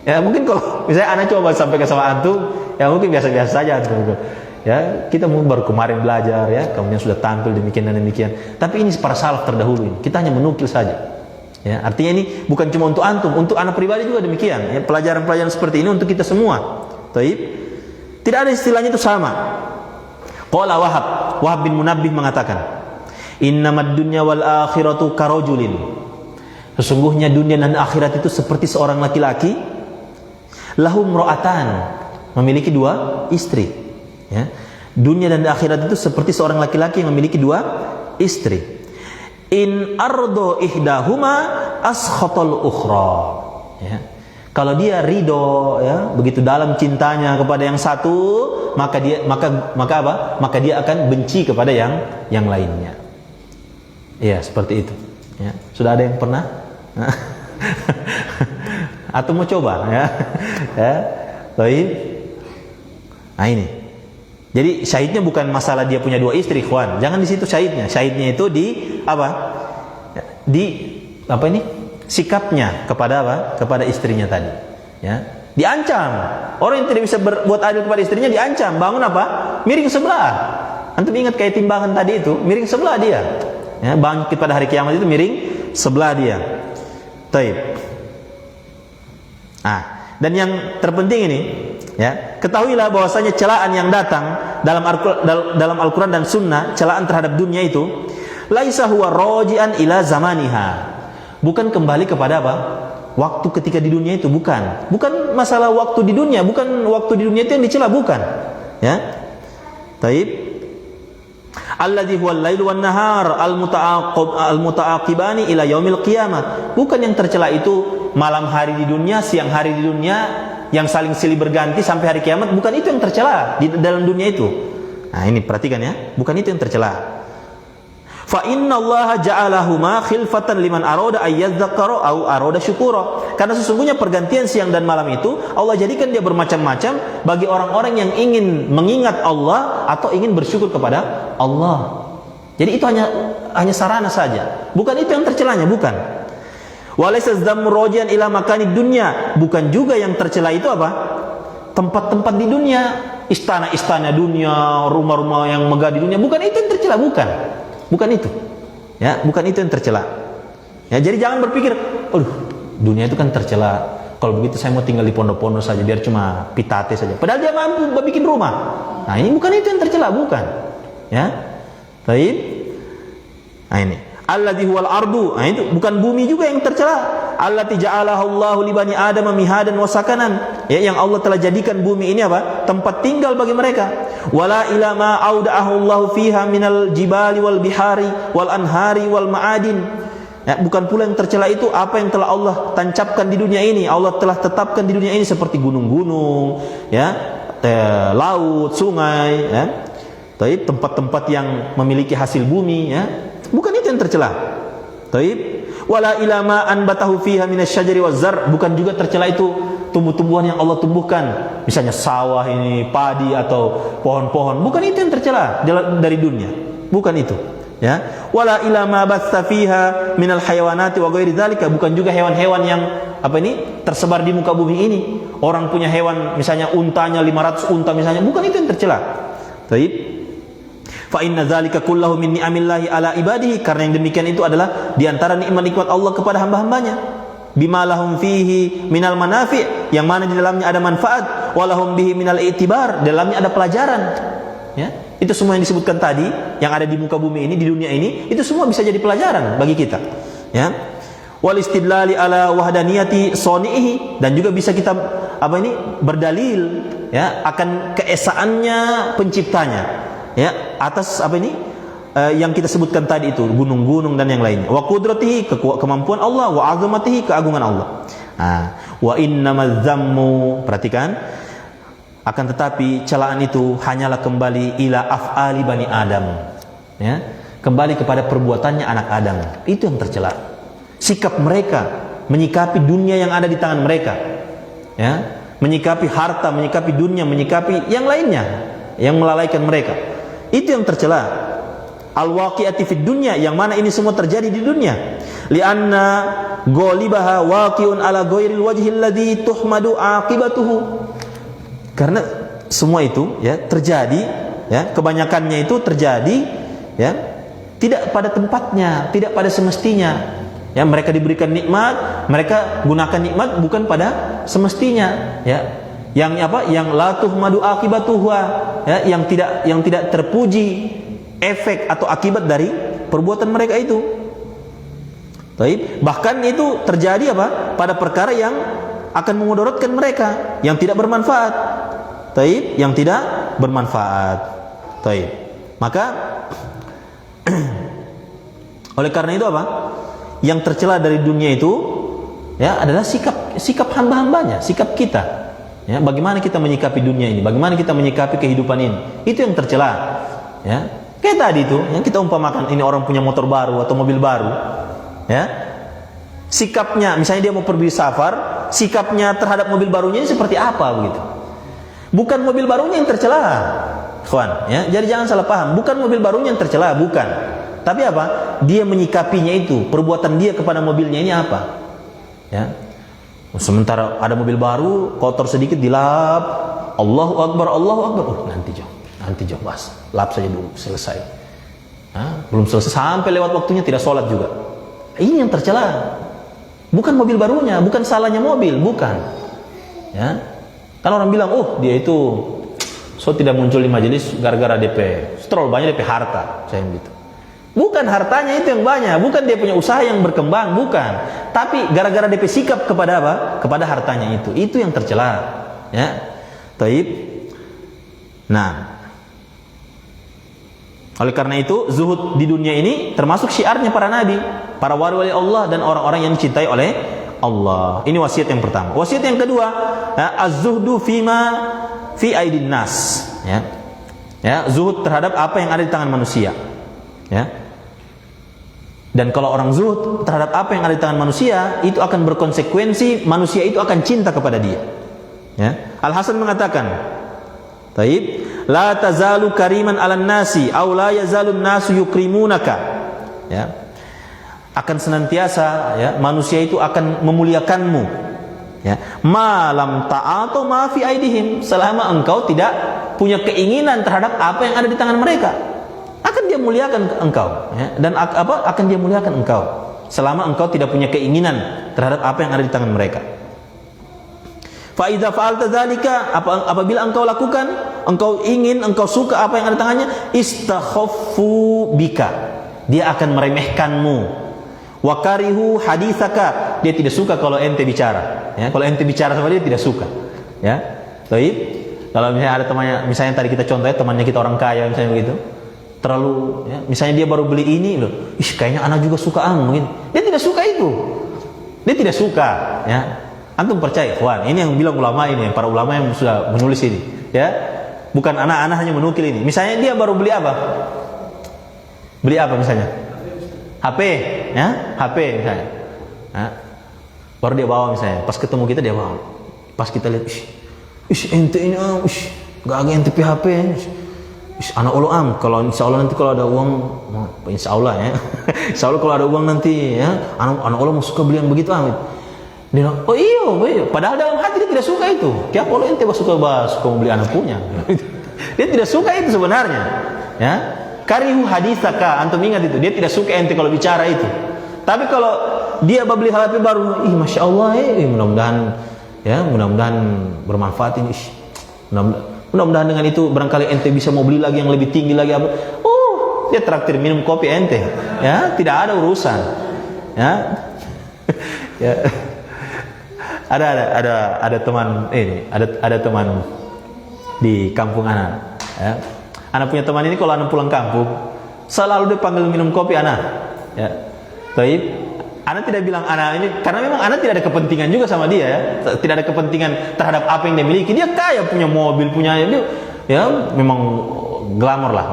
Ya, mungkin kalau misalnya anak coba sampaikan sama antum, ya mungkin biasa-biasa saja antum. Ya, kita mungkin baru kemarin belajar, ya, kemudian sudah tampil demikian dan demikian. Tapi ini para salaf terdahulu ini, kita hanya menukil saja. Ya, artinya ini bukan cuma untuk antum, untuk anak pribadi juga demikian. Ya, pelajaran-pelajaran seperti ini untuk kita semua. Taib. Tidak ada istilahnya itu sama. Qala Wahab bin Munabbih mengatakan, "Innamad dunya wal akhiratu karajulin." Sesungguhnya dunia dan akhirat itu seperti seorang laki-laki, lahum ra'atan, memiliki dua istri. Ya. Dunia dan akhirat itu seperti seorang laki-laki yang memiliki dua istri. In ardo ihdahuma askhatal ukhra. Ya. Kalau dia ridho, ya, begitu dalam cintanya kepada yang satu, maka apa? Maka dia akan benci kepada yang lainnya. Iya, seperti itu. Ya. Sudah ada yang pernah? Atau mau coba? Ya. Ya. Baik. Nah ini. Jadi syahidnya bukan masalah dia punya dua istri, ikhwan. Jangan di situ syahidnya. Syahidnya itu di apa? Di apa ini? Sikapnya kepada apa? Kepada istrinya tadi. Ya. Diancam. Orang yang tidak bisa berbuat adil kepada istrinya diancam. Bangun apa? Miring sebelah. Antum ingat kayak timbangan tadi itu, miring sebelah dia. Ya, bangkit pada hari kiamat itu miring sebelah dia. Taib. Dan yang terpenting ini, ya, ketahuilah bahwasanya celaan yang datang dalam Al-Quran dan Sunnah, celaan terhadap dunia itu, laisa huwa raji'an ila zamaniha, bukan kembali kepada apa? Waktu ketika di dunia itu, bukan masalah waktu di dunia, bukan waktu di dunia itu yang dicela, bukan. Ya, taib. Alladzi huwal lailu wan nahar al-muta'aqibani ila yaumil qiyamah, bukan yang tercela itu malam hari di dunia, siang hari di dunia, yang saling silih berganti sampai hari kiamat, bukan itu yang tercela di dalam dunia itu. Nah, ini perhatikan ya, bukan itu yang tercela. Fa inna Allah ja'alahuma khilfatan liman arada ayyadzakkara aw arada syukura. Karena sesungguhnya pergantian siang dan malam itu Allah jadikan dia bermacam-macam bagi orang-orang yang ingin mengingat Allah atau ingin bersyukur kepada Allah. Jadi itu hanya sarana saja. Bukan itu yang tercelanya, bukan. Walaysa dzammu rajian ila makani dunya, bukan juga yang tercela itu apa? Tempat-tempat di dunia, istana-istana dunia, rumah-rumah yang megah di dunia, bukan itu yang tercela, bukan. Bukan itu. Ya, bukan itu yang tercela. Ya, jadi jangan berpikir, dunia itu kan tercela. Kalau begitu saya mau tinggal di pondok-pondok saja biar cuma pitate saja. Padahal dia mampu bikin rumah. Nah, ini bukan itu yang tercela, bukan. Ya. Baik. Nah, ini. Alladzi huwal ardu. Nah, itu bukan bumi juga yang tercela. Allati ja'alaha Allahu li bani Adam mihadan wa sakanan. Ya, yang Allah telah jadikan bumi ini apa? Tempat tinggal bagi mereka. Wala ila ma auda'ahu Allahu fiha minal jibali wal bihari wal anhari wal ma'adin. Ya, bukan pula yang tercela itu apa yang telah Allah tancapkan di dunia ini. Allah telah tetapkan di dunia ini seperti gunung-gunung, ya, laut, sungai, ya. Taib, tempat-tempat yang memiliki hasil bumi, ya. Bukan itu yang tercela. Taib. Wala ila ma anbatahu fiha minasyajari wazzar, bukan juga tercela itu tumbuh-tumbuhan yang Allah tumbuhkan, misalnya sawah ini, padi atau pohon-pohon. Bukan itu yang tercela dari dunia. Bukan itu. Ya. Wala ila ma batsa fiha minal hayawanati wa ghairi dzalika, bukan juga hewan-hewan yang apa ini tersebar di muka bumi ini. Orang punya hewan misalnya untanya 500 unta misalnya, bukan itu yang tercela. Taib. Fa inna dzalika kullahu min ni'amillahi ala ibadihi, karena yang demikian itu adalah di antara nikmat-nikmat Allah kepada hamba-hambanya. Bima lahum fihi minal manafi', yang mana di dalamnya ada manfaat, walahum bihi minal i'tibar, dalamnya ada pelajaran. Ya, itu semua yang disebutkan tadi yang ada di muka bumi ini, di dunia ini, itu semua bisa jadi pelajaran bagi kita. Ya. Wal istidlali ala wahdaniyati sonihi, dan juga bisa kita apa ini berdalil ya akan keesaannya penciptanya, ya atas apa ini yang kita sebutkan tadi itu, gunung-gunung dan yang lainnya. Wa qudratihi, kemampuan Allah, wa azamatihi, keagungan Allah. Wa innamaz zammu, perhatikan, akan tetapi celaan itu hanyalah kembali ila af'ali bani Adam, ya, kembali kepada perbuatannya anak Adam. Itu yang tercela. Sikap mereka menyikapi dunia yang ada di tangan mereka, ya, menyikapi harta, menyikapi dunia, menyikapi yang lainnya yang melalaikan mereka. Itu yang tercela. Al-waqi'ati fid dunya, yang mana ini semua terjadi di dunia. Li'anna ghalibaha waqi'un ala ghairil wajhil ladzi tuhmadu aqibatuhu. Karena semua itu, ya, terjadi, ya, kebanyakannya itu terjadi, ya, tidak pada tempatnya, tidak pada semestinya. Ya, mereka diberikan nikmat, mereka gunakan nikmat bukan pada semestinya, ya. Yang apa? Yang la tuhmadu aqibatuha, ya, yang tidak terpuji efek atau akibat dari perbuatan mereka itu. Baik, bahkan itu terjadi apa? Pada perkara yang akan memudaratkan mereka, yang tidak bermanfaat. Baik, yang tidak bermanfaat. Baik. Maka oleh karena itu apa? Yang tercela dari dunia itu, ya, adalah sikap hamba-hambanya, sikap kita. Ya, bagaimana kita menyikapi dunia ini? Bagaimana kita menyikapi kehidupan ini? Itu yang tercela. Ya. Kayak tadi itu, yang kita umpamakan ini orang punya motor baru atau mobil baru, ya. Sikapnya, misalnya dia mau pergi safar, sikapnya terhadap mobil barunya ini seperti apa begitu? Bukan mobil barunya yang tercela, kawan, ya. Jadi jangan salah paham, bukan mobil barunya yang tercela, bukan. Tapi apa? Dia menyikapinya itu, perbuatan dia kepada mobilnya ini apa? Ya. Sementara ada mobil baru, kotor sedikit dilap, Allahu Akbar, Allahu Akbar. Nanti jauh bahas, lap saja dulu, selesai. Belum selesai sampai lewat waktunya tidak sholat juga. Ini yang tercela. Bukan mobil barunya, bukan salahnya mobil, bukan. Ya. Kalau orang bilang, oh dia itu tidak muncul di majelis gara-gara DP terlalu banyak DP harta, saya gitu. Bukan hartanya itu yang banyak, bukan dia punya usaha yang berkembang, bukan. Tapi gara-gara DP sikap kepada apa? Kepada hartanya itu yang tercela. Ya. Taib. Nah, oleh karena itu, zuhud di dunia ini termasuk syiarnya para nabi, para wali-wali Allah dan orang-orang yang dicintai oleh Allah. Ini wasiat yang pertama. Wasiat yang kedua, az-zuhdu fi aidin nas, ya. Ya, zuhud terhadap apa yang ada di tangan manusia. Ya. Dan kalau orang zuhud terhadap apa yang ada di tangan manusia, itu akan berkonsekuensi manusia itu akan cinta kepada dia. Ya. Al-Hasan mengatakan, taib, la tazalu kariman 'alan nasi aw la yazalun nasu yukrimunaka. Ya. Akan senantiasa, ya, manusia itu akan memuliakanmu. Ya. Ma lam ta'atu ma fi aidihim, selama engkau tidak punya keinginan terhadap apa yang ada di tangan mereka. Akan dia muliakan engkau, ya. Dan akan dia muliakan engkau selama engkau tidak punya keinginan terhadap apa yang ada di tangan mereka. Fa idza fa'alta dzalika, apabila engkau lakukan, engkau ingin, engkau suka apa yang ada di tangannya, istakhaffu bika, dia akan meremehkanmu. Wa karihu haditsaka, dia tidak suka kalau ente bicara, ya. Kalau ente bicara sama dia tidak suka, ya. Baik. Kalau misalnya ada temannya, misalnya tadi kita contohnya temannya kita orang kaya misalnya begitu, terlalu, ya, misalnya dia baru beli ini loh, kayaknya anak juga suka mungkin. Dia tidak suka itu. Dia tidak suka, ya. Antum percaya, kawan, ini yang bilang ulama ini, para ulama yang sudah menulis ini, ya. Bukan anak-anak hanya menukil ini. Misalnya dia baru beli apa? Beli apa misalnya? HP, ya? HP misalnya. Ya. Baru dia bawa misalnya, pas ketemu kita dia bawa. Pas kita lihat, ente ini, gak agak ente HP. Anak Allah kalau insya Allah nanti kalau ada uang, insya Allah ya, insya Allah kalau ada uang nanti, ya, anak Allah mau suka beli yang begitu Dia bilang, oh iya, padahal dalam hati dia tidak suka itu. Tiap kalau ente suka mau beli anak punya, dia tidak suka itu sebenarnya. Ya, karihu haditsaka, antum ingat itu, dia tidak suka ente kalau bicara itu. Tapi kalau dia beli HP baru, masya Allah, mudah-mudahan bermanfaat ini. Mudah-mudahan dengan itu barangkali ente bisa mau beli lagi yang lebih tinggi lagi apa. Dia traktir minum kopi ente, ya, tidak ada urusan, ya. Ya. Ada teman ini, ada teman di kampung anak. Ya. Anak punya teman ini kalau anak pulang kampung selalu dia panggil minum kopi anak. Ya. Taib, anak tidak bilang anak ini karena memang anak tidak ada kepentingan juga sama dia ya. Tidak ada kepentingan terhadap apa yang dia miliki. Dia kaya, punya mobil, punya dia, ya memang glamor lah.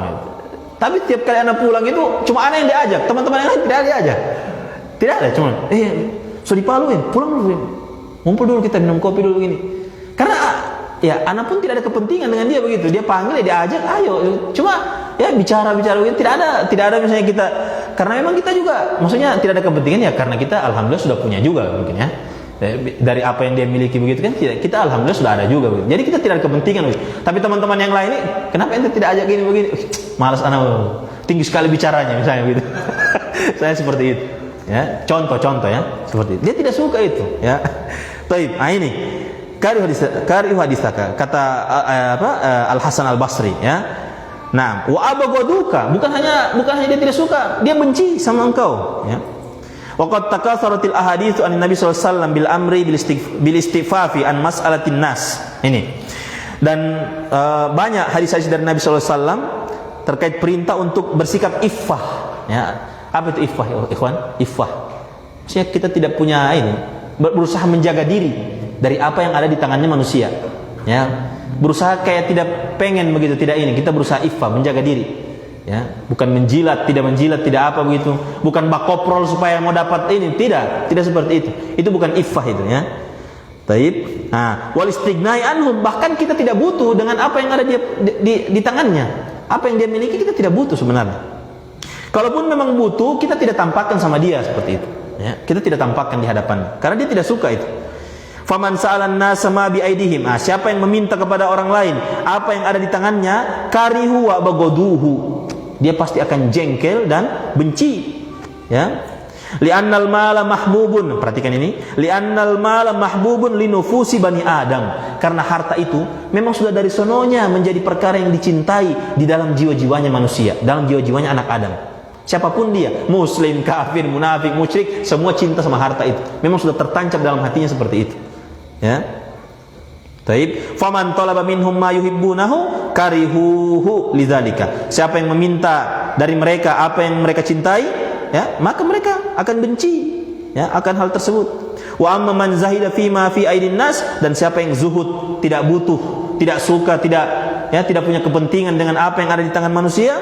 Tapi tiap kali anak pulang itu cuma anak yang diajak, teman-teman yang lain tidak diajak. Tidak ada, cuma so dipaluin, pulang dulu, ngumpul dulu kita minum kopi dulu gini. Karena ya anak pun tidak ada kepentingan dengan dia begitu. Dia panggil, dia ajak, ayo. Cuma ya bicara begitu. Tidak ada misalnya kita, karena memang kita juga, maksudnya tidak ada kepentingan ya karena kita alhamdulillah sudah punya juga mungkin ya. Dari apa yang dia miliki begitu kan, kita alhamdulillah sudah ada juga begitu. Jadi kita tidak ada kepentingan begitu. Tapi teman-teman yang lain ini, kenapa ente tidak ajak gini begini? Malas anak, tinggi sekali bicaranya misalnya begitu. Saya seperti itu. Ya, contoh ya, seperti itu. Dia tidak suka itu, ya. Baik, ini karihu hadisaka kata Al Hasan Al Basri, ya. Nah, wa abghaduka, bukan hanya dia tidak suka, dia benci sama engkau, ya. Wa qad takatsaratil ahadits an Nabi sallallahu alaihi wasallam bil amri bil istifafi an mas'alatin nas. Ini. Dan banyak hadis-hadis dari Nabi sallallahu alaihi wasallam terkait perintah untuk bersikap iffah, ya. Apa itu iffah, ikhwan? Iffah. Maksudnya kita tidak punya ini, berusaha menjaga diri dari apa yang ada di tangannya manusia. Ya. Berusaha kayak tidak pengen begitu, tidak ini. Kita berusaha iffah, menjaga diri. Ya, bukan menjilat, tidak apa begitu. Bukan bakoprol supaya mau dapat ini, tidak seperti itu. Itu bukan iffah itu, ya. Taib. Nah, wal istighnai anhum, bahkan kita tidak butuh dengan apa yang ada di tangannya. Apa yang dia miliki kita tidak butuh sebenarnya. Kalaupun memang butuh, kita tidak tampakkan sama dia seperti itu. Ya, kita tidak tampakkan di hadapannya, karena dia tidak suka itu. Faman sa'alan nasa ma bi aidihim. Siapa yang meminta kepada orang lain apa yang ada di tangannya, karihu wa bagoduhu. Dia pasti akan jengkel dan benci. Ya. Li'annal mala mahbubun. Perhatikan ini. Li'annal mala mahbubun linufusi bani Adam. Karena harta itu memang sudah dari sononya menjadi perkara yang dicintai di dalam jiwa-jiwanya manusia, dalam jiwa-jiwanya anak Adam. Siapapun dia, muslim, kafir, munafik, musyrik, semua cinta sama harta itu. Memang sudah tertancap dalam hatinya seperti itu. Ya. Taib. Faman talaba minhum ma yuhibbunahu karihuhu lidzalika. Siapa yang meminta dari mereka apa yang mereka cintai, ya, maka mereka akan benci, ya, akan hal tersebut. Wa amma man zahida fi ma fi aidin nas, dan siapa yang zuhud, tidak butuh, tidak suka, tidak punya kepentingan dengan apa yang ada di tangan manusia,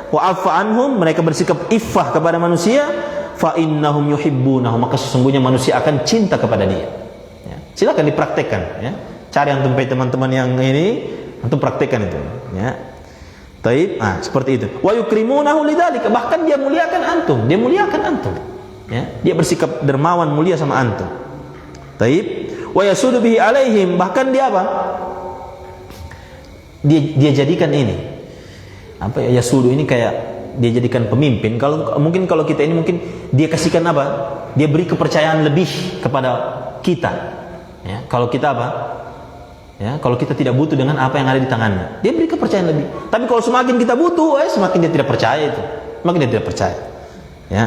wa afa anhum, mereka bersikap iffah kepada manusia, fa innahum yuhibbunahu, maka sesungguhnya manusia akan cinta kepada dia. Ya, silakan dipraktekkan, ya. Cari antum teman-teman yang ini, antum praktekkan itu, ya. Taib, seperti itu. Wa yukrimunahu lidzalika, bahkan dia muliakan antum, ya. Dia bersikap dermawan, mulia sama antum. Taib. Wa yasudu bihi alaihim, bahkan dia apa? Dia jadikan ini. Apa ya, yasudu ini kayak dia jadikan pemimpin. Mungkin kalau kita ini mungkin dia kasihkan apa? Dia beri kepercayaan lebih kepada kita. Ya, kalau kita apa? Ya, kalau kita tidak butuh dengan apa yang ada di tangannya, dia beri kepercayaan lebih. Tapi kalau semakin kita butuh, semakin dia tidak percaya itu. Semakin dia tidak percaya. Ya.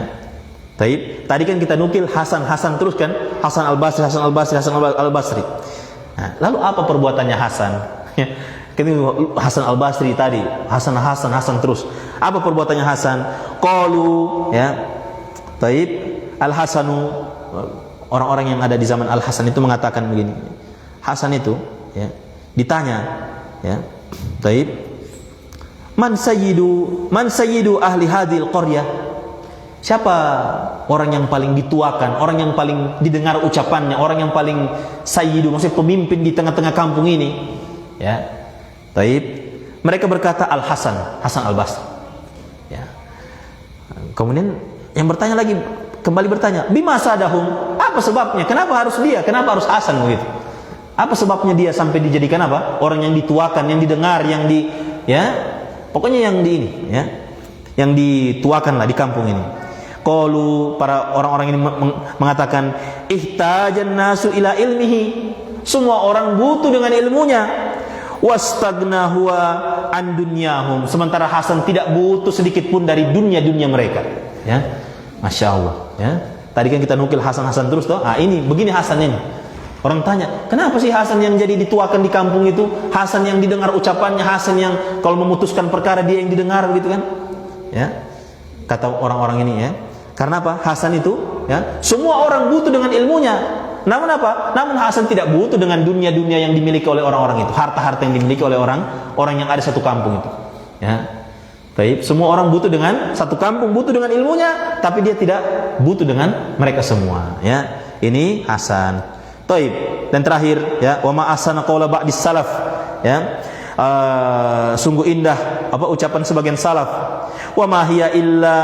Tadi kan kita nukil Hasan terus kan, Hasan Al Basri. Nah, lalu apa perbuatannya Hasan? Ya. Hasan Al Basri tadi, Hasan terus. Apa perbuatannya Hasan? Qalu, ya. Taib Al Hasanu, orang-orang yang ada di zaman Al Hasan itu mengatakan begini. Hasan itu, ya, ditanya, ya, taib, man sayyidu ahli hadhil qaryah, siapa orang yang paling dituakan, orang yang paling didengar ucapannya, orang yang paling sayyidu, maksudnya pemimpin di tengah-tengah kampung ini, ya, taib. Mereka berkata Al Hasan Al Basri, ya. Kemudian yang bertanya lagi kembali bertanya, bima sadahum, apa sebabnya, kenapa harus dia, kenapa harus Hasan begitu? Apa sebabnya dia sampai dijadikan apa? Orang yang dituakan, yang didengar, pokoknya yang yang dituakan lah di kampung ini. Qalu, para orang-orang ini mengatakan, ihtajan nasu ila ilmihi, semua orang butuh dengan ilmunya. Wastagna huwa an dunyahum, sementara Hasan tidak butuh sedikit pun dari dunia mereka. Ya, masya Allah. Ya, tadi kan kita nukil Hasan terus toh. Ini begini Hasan ini. Orang tanya, kenapa sih Hasan yang jadi dituakan di kampung itu, Hasan yang didengar ucapannya, Hasan yang kalau memutuskan perkara dia yang didengar gitu kan? Ya. Kata orang-orang ini ya. Karena apa? Hasan itu ya, semua orang butuh dengan ilmunya. Namun apa? Namun Hasan tidak butuh dengan dunia-dunia yang dimiliki oleh orang-orang itu, harta-harta yang dimiliki oleh orang yang ada satu kampung itu. Ya. Baik, semua orang butuh dengan satu kampung, butuh dengan ilmunya, tapi dia tidak butuh dengan mereka semua, ya. Ini Hasan. Baik. Dan terakhir, ya, wa ma asana qaula ba'dis salaf, ya. Sungguh indah apa ucapan sebagian salaf. Wa ma hiya illa,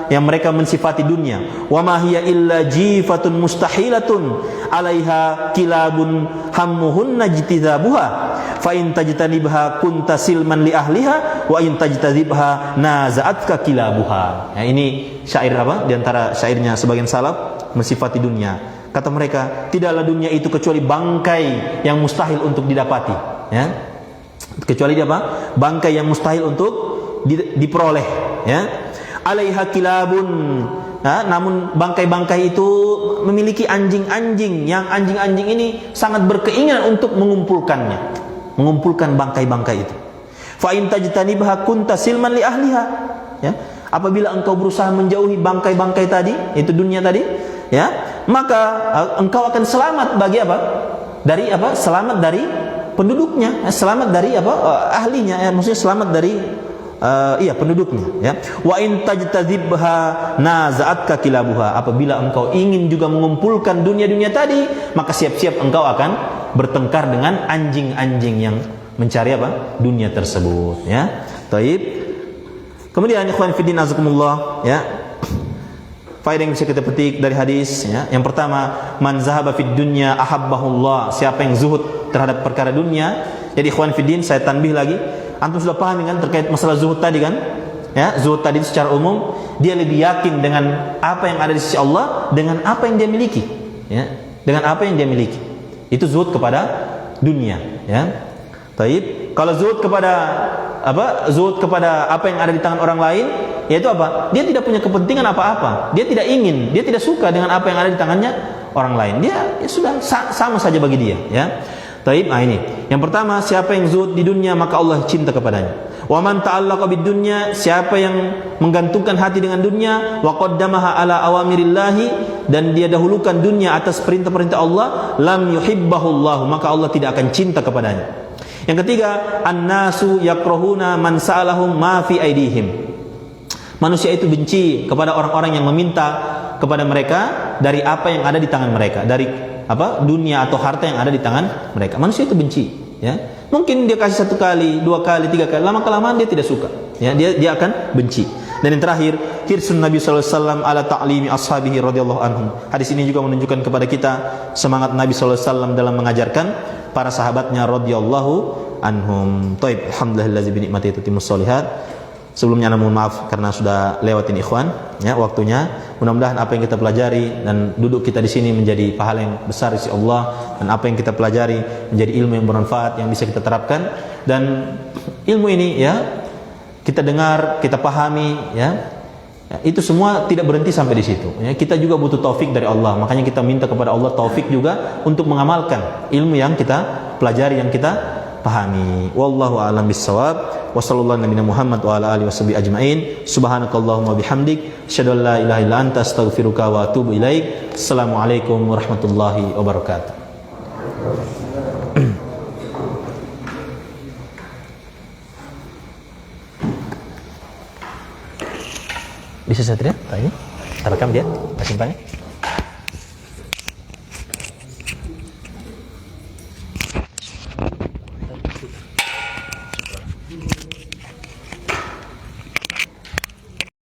yang mereka mensifati dunia. Wa ma hiya illa jifatun mustahilatun 'alaiha kilabun hammuhunna jtizabuha. Fa in tajtanibha kunta silman li ahliha wa in tajtazibha naza'atka kilabuha. Ya, ini syair apa? Di antara syairnya sebagian salaf mensifati dunia. Kata mereka, tidaklah dunia itu kecuali bangkai yang mustahil untuk didapati, ya. Kecuali dia apa? Bangkai yang mustahil untuk diperoleh, ya. Alaiha kilabun. Nah, namun bangkai-bangkai itu memiliki anjing-anjing yang anjing-anjing ini sangat berkeinginan untuk mengumpulkan bangkai-bangkai itu. Fa in tajtanibha kunta silman li ahliha, ya. Apabila engkau berusaha menjauhi bangkai-bangkai tadi, itu dunia tadi, ya, maka engkau akan selamat bagi apa? Dari apa? Selamat dari penduduknya, selamat dari apa? Ahlinya, ya, maksudnya selamat dari penduduknya, ya. Wa in tajtazibha naza'atka kilabuha. Apabila engkau ingin juga mengumpulkan dunia-dunia tadi, maka siap-siap engkau akan bertengkar dengan anjing-anjing yang mencari apa? Dunia tersebut, ya. Taib. Kemudian ikhwan fillah azakumullah, ya. Faedah yang bisa kita petik dari hadis, ya. Yang pertama, man zahaba fid dunya ahabbahullah. Siapa yang zuhud terhadap perkara dunia. Jadi ikhwan fillah, saya tanbih lagi. Antum sudah paham kan terkait masalah zuhud tadi kan? Ya, zuhud tadi secara umum dia lebih yakin dengan apa yang ada di sisi Allah dengan apa yang dia miliki, ya. Dengan apa yang dia miliki. Itu zuhud kepada dunia, ya. Taib. Kalau zuhud kepada apa? Zuhud kepada apa yang ada di tangan orang lain, yaitu apa? Dia tidak punya kepentingan apa-apa. Dia tidak ingin, dia tidak suka dengan apa yang ada di tangannya orang lain. Dia ya sudah sama saja bagi dia, ya. Taib. Ini. Yang pertama, siapa yang zuhud di dunia maka Allah cinta kepadanya. Wa man ta'allaqa bid dunya, siapa yang menggantungkan hati dengan dunia, wa qaddamaha ala awamirillahi, dan dia dahulukan dunia atas perintah-perintah Allah, lam yuhibbahullahu, maka Allah tidak akan cinta kepadanya. Yang ketiga, annasu yakrahuna man sa'alahum ma fi aidihim. Manusia itu benci kepada orang-orang yang meminta kepada mereka dari apa yang ada di tangan mereka, dari apa? Dunia atau harta yang ada di tangan mereka. Manusia itu benci, ya. Mungkin dia kasih 1 kali, 2 kali, 3 kali, lama-kelamaan dia tidak suka, ya. Dia akan benci. Dan yang terakhir, hirsun Nabi sallallahu alaihi wasallam ala ta'limi ashabihi radhiyallahu anhum. Hadis ini juga menunjukkan kepada kita semangat Nabi sallallahu alaihi wasallam dalam mengajarkan para sahabatnya radhiyallahu anhum. Taib. Alhamdulillahi bi ni'matihi tatimmus shalihat. Sebelumnya mohon maaf karena sudah lewatin ikhwan, ya, waktunya. Mudah-mudahan apa yang kita pelajari dan duduk kita di sini menjadi pahala yang besar di sisi Allah, dan apa yang kita pelajari menjadi ilmu yang bermanfaat yang bisa kita terapkan. Dan ilmu ini, ya, kita dengar, kita pahami, ya, itu semua tidak berhenti sampai di situ, ya. Kita juga butuh taufik dari Allah. Makanya kita minta kepada Allah taufik juga untuk mengamalkan ilmu yang kita pelajari, yang kita pahami. Wallahu a'lam bissawab. Wa sallallahu nabiyana Muhammad wa ala alihi washabihi ajmain. Subhanakallahumma bihamdik, asyhadu an la ilaha illa anta, astaghfiruka wa atubu ilaik. Assalamualaikum warahmatullahi wabarakatuh. Bisa saya teriak? Tanya? Rekam dia? Simpannya?